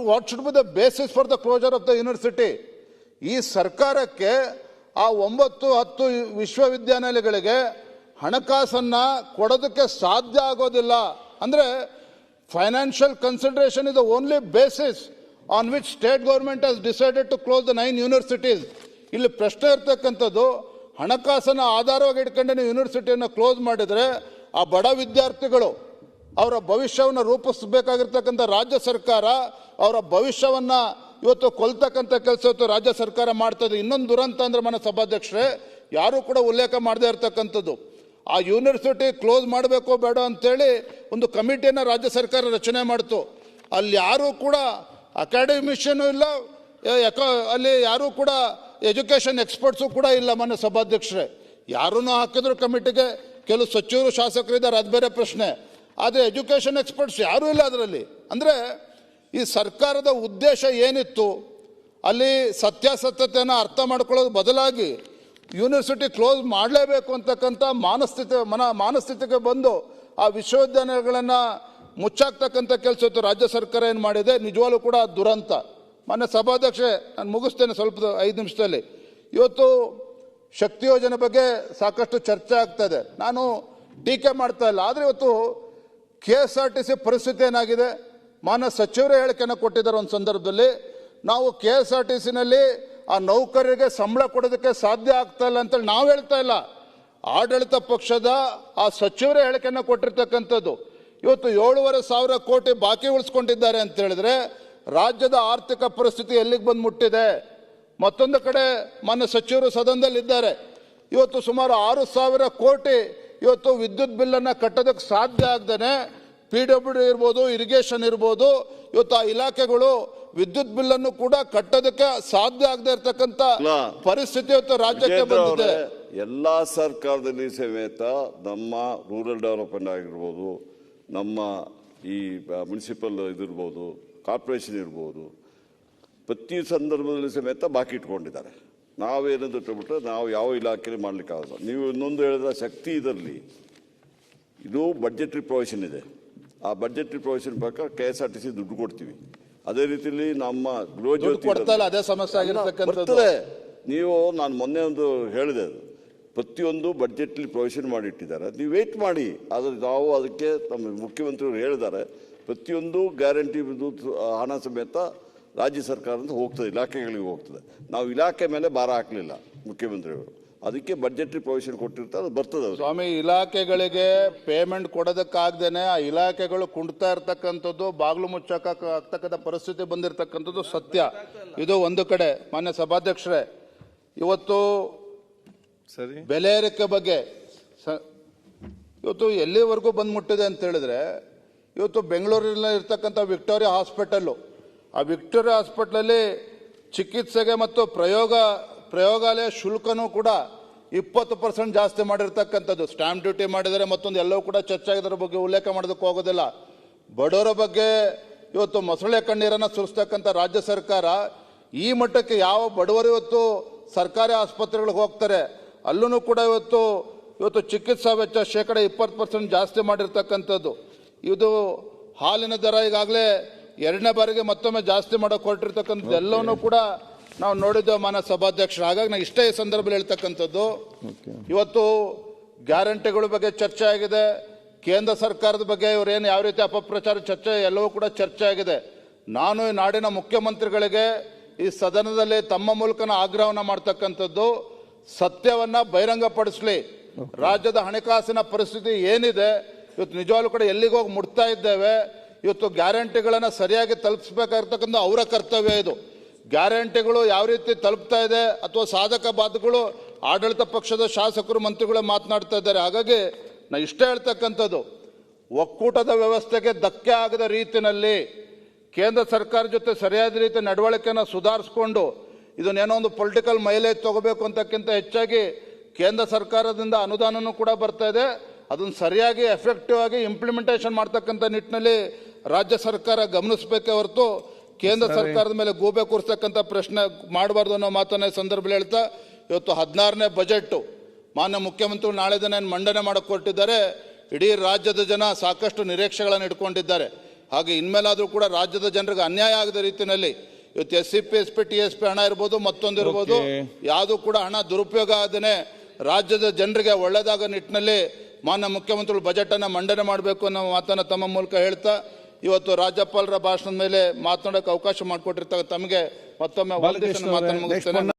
Speaker 1: what should be the basis for the closure of the university? ಈ ಸರ್ಕಾರಕ್ಕೆ ಆ 9-10 ವಿಶ್ವವಿದ್ಯಾನಿಲಯಗಳಿಗೆ ಹಣಕಾಸನ್ನು ಕೊಡೋದಕ್ಕೆ ಸಾಧ್ಯ ಆಗೋದಿಲ್ಲ. ಅಂದರೆ financial consideration is the only basis on which state government has decided to close the 9 universities. ಇಲ್ಲಿ ಪ್ರಶ್ನೆ ಇರ್ತಕ್ಕಂಥದ್ದು, ಹಣಕಾಸನ್ನು ಆಧಾರವಾಗಿ ಇಟ್ಕೊಂಡು ನೀವು ಯೂನಿವರ್ಸಿಟಿಯನ್ನು ಕ್ಲೋಸ್ ಮಾಡಿದರೆ ಆ ಬಡ ವಿದ್ಯಾರ್ಥಿಗಳು ಅವರ ಭವಿಷ್ಯವನ್ನು ರೂಪಿಸಬೇಕಾಗಿರ್ತಕ್ಕಂಥ ರಾಜ್ಯ ಸರ್ಕಾರ ಅವರ ಭವಿಷ್ಯವನ್ನು ಇವತ್ತು ಕೊಲ್ತಕ್ಕಂಥ ಕೆಲಸ ಇವತ್ತು ರಾಜ್ಯ ಸರ್ಕಾರ ಮಾಡ್ತದೆ. ಇನ್ನೊಂದು ದುರಂತ ಅಂದರೆ ಮಾನ್ಯ ಸಭಾಧ್ಯಕ್ಷರೇ, ಯಾರೂ ಕೂಡ ಉಲ್ಲೇಖ ಮಾಡದೇ ಇರತಕ್ಕಂಥದ್ದು, ಆ ಯೂನಿವರ್ಸಿಟಿ ಕ್ಲೋಸ್ ಮಾಡಬೇಕೋ ಬೇಡ ಅಂತೇಳಿ ಒಂದು ಕಮಿಟಿಯನ್ನು ರಾಜ್ಯ ಸರ್ಕಾರ ರಚನೆ ಮಾಡ್ತು. ಅಲ್ಲಿ ಯಾರೂ ಕೂಡ ಅಕಾಡೆಮಿಷಿಯನು ಇಲ್ಲ, ಅಲ್ಲಿ ಯಾರೂ ಕೂಡ ಎಜುಕೇಷನ್ ಎಕ್ಸ್ಪರ್ಟ್ಸು ಕೂಡ ಇಲ್ಲ. ಮಾನ್ಯ ಸಭಾಧ್ಯಕ್ಷರೇ, ಯಾರನ್ನೂ ಹಾಕಿದ್ರು ಕಮಿಟಿಗೆ, ಕೆಲವು ಸಚಿವರು ಶಾಸಕರಿದ್ದಾರೆ, ಅದು ಬೇರೆ ಪ್ರಶ್ನೆ. ಆದರೆ ಎಜುಕೇಷನ್ ಎಕ್ಸ್ಪರ್ಟ್ಸ್ ಯಾರೂ ಇಲ್ಲ ಅದರಲ್ಲಿ. ಅಂದರೆ ಈ ಸರ್ಕಾರದ ಉದ್ದೇಶ ಏನಿತ್ತು, ಅಲ್ಲಿ ಸತ್ಯಾಸತ್ಯತೆಯನ್ನು ಅರ್ಥ ಮಾಡ್ಕೊಳ್ಳೋದು ಬದಲಾಗಿ ಯೂನಿವರ್ಸಿಟಿ ಕ್ಲೋಸ್ ಮಾಡಲೇಬೇಕು ಅಂತಕ್ಕಂಥ ಮಾನಸ್ಥಿತಿಗೆ ಬಂದು ಆ ವಿಶ್ವವಿದ್ಯಾನಿಲಯಗಳನ್ನು ಮುಚ್ಚಾಕ್ತಕ್ಕಂಥ ಕೆಲಸ ಇವತ್ತು ರಾಜ್ಯ ಸರ್ಕಾರ ಏನು ಮಾಡಿದೆ, ನಿಜವಾಗ್ಲೂ ಕೂಡ ದುರಂತ. ಮಾನ್ಯ ಸಭಾಧ್ಯಕ್ಷೆ, ನಾನು ಮುಗಿಸ್ತೇನೆ ಸ್ವಲ್ಪ 5 ನಿಮಿಷದಲ್ಲಿ. ಇವತ್ತು ಶಕ್ತಿ ಯೋಜನೆ ಬಗ್ಗೆ ಸಾಕಷ್ಟು ಚರ್ಚೆ ಆಗ್ತದೆ, ನಾನು ಟೀಕೆ ಮಾಡ್ತಾ ಇಲ್ಲ. ಆದರೆ ಇವತ್ತು KSRTC ಪರಿಸ್ಥಿತಿ ಏನಾಗಿದೆ, ಮಾನ್ಯ ಸಚಿವರೇ ಹೇಳಿಕೆಯನ್ನು ಕೊಟ್ಟಿದ್ದಾರೆ ಒಂದು ಸಂದರ್ಭದಲ್ಲಿ, ನಾವು KSRTCನಲ್ಲಿ ಆ ನೌಕರರಿಗೆ ಸಂಬಳ ಕೊಡೋದಕ್ಕೆ ಸಾಧ್ಯ ಆಗ್ತಾ ಇಲ್ಲ ಅಂತೇಳಿ ನಾವು ಹೇಳ್ತಾ ಇಲ್ಲ, ಆಡಳಿತ ಪಕ್ಷದ ಆ ಸಚಿವರೇ ಹೇಳಿಕೆಯನ್ನು ಕೊಟ್ಟಿರ್ತಕ್ಕಂಥದ್ದು. ಇವತ್ತು 7,500 ಕೋಟಿ ಬಾಕಿ ಉಳಿಸ್ಕೊಂಡಿದ್ದಾರೆ ಅಂತ ಹೇಳಿದ್ರೆ ರಾಜ್ಯದ ಆರ್ಥಿಕ ಪರಿಸ್ಥಿತಿ ಎಲ್ಲಿಗೆ ಬಂದು ಮುಟ್ಟಿದೆ. ಮತ್ತೊಂದು ಕಡೆ ಮಾನ್ಯ ಸಚಿವರು ಸದನದಲ್ಲಿದ್ದಾರೆ, ಇವತ್ತು ಸುಮಾರು 6,000 ಕೋಟಿ ಇವತ್ತು ವಿದ್ಯುತ್ ಬಿಲ್ಲನ್ನು ಕಟ್ಟೋದಕ್ಕೆ ಸಾಧ್ಯ ಆಗದೇನೆ PWD ಇರ್ಬೋದು, ಇರಿಗೇಷನ್ ಇರ್ಬೋದು, ಇವತ್ತು ಆ ಇಲಾಖೆಗಳು ವಿದ್ಯುತ್ ಬಿಲ್ಲನ್ನು ಕೂಡ ಕಟ್ಟೋದಕ್ಕೆ ಸಾಧ್ಯ ಆಗದೆ ಇರತಕ್ಕಂಥ ಪರಿಸ್ಥಿತಿ ಇವತ್ತು ರಾಜ್ಯಕ್ಕೆ ಬಂದಿದೆ.
Speaker 2: ಎಲ್ಲ ಸರ್ಕಾರದಲ್ಲಿ ಸಮೇತ ನಮ್ಮ ರೂರಲ್ ಡೆವಲಪ್ಮೆಂಟ್ ಆಗಿರ್ಬೋದು, ನಮ್ಮ ಈ ಮುನ್ಸಿಪಲ್ ಇದಿರ್ಬೋದು, ಕಾರ್ಪೊರೇಷನ್ ಇರ್ಬೋದು, ಪ್ರತಿ ಸಂದರ್ಭದಲ್ಲಿ ಸಮೇತ ಬಾಕಿ ಇಟ್ಕೊಂಡಿದ್ದಾರೆ. ನಾವೇನಂತ ಬಿಟ್ಟರೆ ನಾವು ಯಾವ ಇಲಾಖೆಯಲ್ಲಿ ಮಾಡಲಿಕ್ಕಾಗಲ್ಲ. ನೀವು ಇನ್ನೊಂದು ಹೇಳಿದ ಶಕ್ತಿ ಇದರಲ್ಲಿ ಇದು ಬಡ್ಜೆಟ್ರಿ ಪ್ರೊವಿಷನ್ ಇದೆ. ಆ ಬಡ್ಜೆಟ್ರಿ ಪ್ರೊವಿಷನ್ ಪ್ರಕಾರ KSRTC ದುಡ್ಡು ಕೊಡ್ತೀವಿ. ಅದೇ ರೀತಿಯಲ್ಲಿ ನಮ್ಮ ಗೃಹಜ್ಯೋತಿ
Speaker 1: ಅದೇ ಸಮಸ್ಯೆ
Speaker 2: ಬರ್ತದೆ. ನೀವು ನಾನು ಮೊನ್ನೆ ಒಂದು ಹೇಳಿದೆ, ಅದು ಪ್ರತಿಯೊಂದು ಬಡ್ಜೆಟ್ಲಿ ಪ್ರೊವಿಷನ್ ಮಾಡಿಟ್ಟಿದ್ದಾರೆ, ನೀವು ವೇಟ್ ಮಾಡಿ. ಆದರೆ ನಾವು ಅದಕ್ಕೆ ನಮ್ಮ ಮುಖ್ಯಮಂತ್ರಿಗಳು ಹೇಳಿದ್ದಾರೆ, ಪ್ರತಿಯೊಂದು ಗ್ಯಾರಂಟಿ ಹಣ ಸಮೇತ ರಾಜ್ಯ ಸರ್ಕಾರದಿಂದ ಹೋಗ್ತದೆ, ಇಲಾಖೆಗಳಿಗೆ ಹೋಗ್ತದೆ. ನಾವು ಇಲಾಖೆ ಮೇಲೆ ಭಾರ ಹಾಕಲಿಲ್ಲ ಮುಖ್ಯಮಂತ್ರಿಗಳು, ಅದಕ್ಕೆ ಬಡ್ಜೆಟ್ರಿ ಪ್ರೊವಿಷನ್ ಕೊಟ್ಟಿರ್ತಾರೆ, ಅದು ಬರ್ತದೆ.
Speaker 1: ಸ್ವಾಮಿ, ಇಲಾಖೆಗಳಿಗೆ ಪೇಮೆಂಟ್ ಕೊಡೋದಕ್ಕಾಗ್ದೇನೆ ಆ ಇಲಾಖೆಗಳು ಕುಂಡ್ತಾ ಇರ್ತಕ್ಕಂಥದ್ದು, ಬಾಗಿಲು ಮುಚ್ಚಕ್ಕಾಗ್ತಕ್ಕಂಥ ಪರಿಸ್ಥಿತಿ ಬಂದಿರತಕ್ಕಂಥದ್ದು ಸತ್ಯ. ಇದು ಒಂದು ಕಡೆ. ಮಾನ್ಯ ಸಭಾಧ್ಯಕ್ಷರೇ, ಇವತ್ತು
Speaker 3: ಸರಿ,
Speaker 1: ಬೆಲೆ ಏರಿಕೆ ಬಗ್ಗೆ ಇವತ್ತು ಎಲ್ಲಿವರೆಗೂ ಬಂದು ಮುಟ್ಟಿದೆ ಅಂತ ಹೇಳಿದ್ರೆ, ಇವತ್ತು ಬೆಂಗಳೂರಿನಲ್ಲಿ ಇರ್ತಕ್ಕಂಥ ವಿಕ್ಟೋರಿಯಾ ಹಾಸ್ಪಿಟಲ್ಲು, ಆ ವಿಕ್ಟೋರಿಯಾ ಹಾಸ್ಪಿಟ್ಲಲ್ಲಿ ಚಿಕಿತ್ಸೆಗೆ ಮತ್ತು ಪ್ರಯೋಗಾಲಯ ಶುಲ್ಕನೂ ಕೂಡ 20% ಜಾಸ್ತಿ ಮಾಡಿರ್ತಕ್ಕಂಥದ್ದು. ಸ್ಟ್ಯಾಂಪ್ ಡ್ಯೂಟಿ ಮಾಡಿದರೆ ಮತ್ತೊಂದು ಎಲ್ಲವೂ ಕೂಡ ಚರ್ಚೆ ಆಗಿದ್ರ ಬಗ್ಗೆ ಉಲ್ಲೇಖ ಮಾಡೋದಕ್ಕೆ ಹೋಗೋದಿಲ್ಲ. ಬಡವರ ಬಗ್ಗೆ ಇವತ್ತು ಮೊಸಳೆ ಕಣ್ಣೀರನ್ನು ಸುರಿಸ್ತಕ್ಕಂಥ ರಾಜ್ಯ ಸರ್ಕಾರ ಈ ಮಟ್ಟಕ್ಕೆ ಯಾವ ಬಡವರು ಇವತ್ತು ಸರ್ಕಾರಿ ಆಸ್ಪತ್ರೆಗಳಿಗೆ ಹೋಗ್ತಾರೆ ಅಲ್ಲೂ ಕೂಡ ಇವತ್ತು ಚಿಕಿತ್ಸಾ ವೆಚ್ಚ 20% ಜಾಸ್ತಿ ಮಾಡಿರ್ತಕ್ಕಂಥದ್ದು. ಇದು ಹಾಲಿನ ದರ ಈಗಾಗಲೇ 2ನೇ ಬಾರಿಗೆ ಮತ್ತೊಮ್ಮೆ ಜಾಸ್ತಿ ಮಾಡೋಕೆ ಹೊರಟಿರ್ತಕ್ಕಂಥದ್ದು ಎಲ್ಲವನ್ನೂ ಕೂಡ ನಾವು ನೋಡಿದ್ದೇವೆ ಮಾನ್ಯ ಸಭಾಧ್ಯಕ್ಷರು. ಹಾಗಾಗಿ ನಾನು ಇಷ್ಟೇ ಈ ಸಂದರ್ಭದಲ್ಲಿ ಹೇಳ್ತಕ್ಕಂಥದ್ದು, ಇವತ್ತು ಗ್ಯಾರಂಟಿಗಳ ಬಗ್ಗೆ ಚರ್ಚೆ ಆಗಿದೆ, ಕೇಂದ್ರ ಸರ್ಕಾರದ ಬಗ್ಗೆ ಇವರೇನು ಯಾವ ರೀತಿ ಅಪಪ್ರಚಾರ ಚರ್ಚೆ ಎಲ್ಲವೂ ಕೂಡ ಚರ್ಚೆ ಆಗಿದೆ. ನಾನು ಈ ನಾಡಿನ ಮುಖ್ಯಮಂತ್ರಿಗಳಿಗೆ ಈ ಸದನದಲ್ಲಿ ತಮ್ಮ ಮೂಲಕನ ಆಗ್ರಹವನ್ನು ಮಾಡ್ತಕ್ಕಂಥದ್ದು, ಸತ್ಯವನ್ನ ಬಹಿರಂಗಪಡಿಸಲಿ. ರಾಜ್ಯದ ಹಣಕಾಸಿನ ಪರಿಸ್ಥಿತಿ ಏನಿದೆ, ಇವತ್ತು ನಿಜವಾಗ್ಲೂ ಕೂಡ ಎಲ್ಲಿಗೆ ಹೋಗಿ ಮುಟ್ತಾ ಇದ್ದೇವೆ. ಇವತ್ತು ಗ್ಯಾರಂಟಿಗಳನ್ನು ಸರಿಯಾಗಿ ತಲುಪಿಸಬೇಕಾಗಿರ್ತಕ್ಕಂಥ ಅವರ ಕರ್ತವ್ಯ ಇದು. ಗ್ಯಾರಂಟಿಗಳು ಯಾವ ರೀತಿ ತಲುಪ್ತಾ ಇದೆ ಅಥವಾ ಸಾಧಕ ಬಾಧಕಗಳು ಆಡಳಿತ ಪಕ್ಷದ ಶಾಸಕರು ಮಂತ್ರಿಗಳು ಮಾತನಾಡ್ತಾ ಇದ್ದಾರೆ. ಹಾಗಾಗಿ ನಾನು ಇಷ್ಟೇ ಹೇಳ್ತಕ್ಕಂಥದ್ದು, ಒಕ್ಕೂಟದ ವ್ಯವಸ್ಥೆಗೆ ಧಕ್ಕೆ ಆಗದ ರೀತಿಯಲ್ಲಿ ಕೇಂದ್ರ ಸರ್ಕಾರ ಜೊತೆ ಸರಿಯಾದ ರೀತಿ ನಡವಳಿಕೆಯನ್ನು ಸುಧಾರಿಸಿಕೊಂಡು ಇದನ್ನೇನೋ ಒಂದು ಪೊಲಿಟಿಕಲ್ ಮೈಲೇಜ್ ತಗೋಬೇಕು ಅಂತಕ್ಕಿಂತ ಹೆಚ್ಚಾಗಿ ಕೇಂದ್ರ ಸರ್ಕಾರದಿಂದ ಅನುದಾನನೂ ಕೂಡ ಬರ್ತಾ ಇದೆ, ಅದನ್ನು ಸರಿಯಾಗಿ ಎಫೆಕ್ಟಿವ್ ಆಗಿ ಇಂಪ್ಲಿಮೆಂಟೇಷನ್ ಮಾಡ್ತಕ್ಕಂಥ ನಿಟ್ಟಿನಲ್ಲಿ ರಾಜ್ಯ ಸರ್ಕಾರ ಗಮನಿಸಬೇಕೇ ಹೊರತು ಕೇಂದ್ರ ಸರ್ಕಾರದ ಮೇಲೆ ಗೂಬೆ ಕೂರಿಸ್ತಕ್ಕಂಥ ಪ್ರಶ್ನೆ ಮಾಡಬಾರ್ದು ಅನ್ನೋ ಮಾತನ್ನ ಈ ಸಂದರ್ಭದಲ್ಲಿ ಹೇಳ್ತಾ, ಇವತ್ತು 16ನೇ ಬಜೆಟ್ ಮಾನ್ಯ ಮುಖ್ಯಮಂತ್ರಿಗಳು ನಾಳೆ ದಿನ ಮಂಡನೆ ಮಾಡಕ್ಕೆ ಹೊರಟಿದ್ದಾರೆ. ಇಡೀ ರಾಜ್ಯದ ಜನ ಸಾಕಷ್ಟು ನಿರೀಕ್ಷೆಗಳನ್ನು ಇಟ್ಕೊಂಡಿದ್ದಾರೆ. ಹಾಗೆ ಇನ್ಮೇಲಾದರೂ ಕೂಡ ರಾಜ್ಯದ ಜನರಿಗೆ ಅನ್ಯಾಯ ಆಗದ ರೀತಿಯಲ್ಲಿ ಇವತ್ತು SCP SP TSP ಹಣ ಇರ್ಬೋದು, ಮತ್ತೊಂದಿರ್ಬೋದು, ಯಾವುದೂ ಕೂಡ ಹಣ ದುರುಪಯೋಗ ಆಗದೇ ರಾಜ್ಯದ ಜನರಿಗೆ ಒಳ್ಳೆಯದಾಗ ನಿಟ್ಟಿನಲ್ಲಿ ಮಾನ್ಯ ಮುಖ್ಯಮಂತ್ರಿಗಳು ಬಜೆಟ್ ಅನ್ನು ಮಂಡನೆ ಮಾಡಬೇಕು ಅನ್ನೋ ಮಾತನ್ನು ತಮ್ಮ ಮೂಲಕ ಹೇಳ್ತಾ, ಇವತ್ತು ರಾಜ್ಯಪಾಲರ ಭಾಷಣದ ಮೇಲೆ ಮಾತನಾಡೋಕೆ ಅವಕಾಶ ಮಾಡಿಕೊಟ್ಟಿರ್ತಾರೆ ತಮಗೆ ಮತ್ತೊಮ್ಮೆ ಮಾತನ್ನು ಮುಗಿಸ್ತೇನೆ.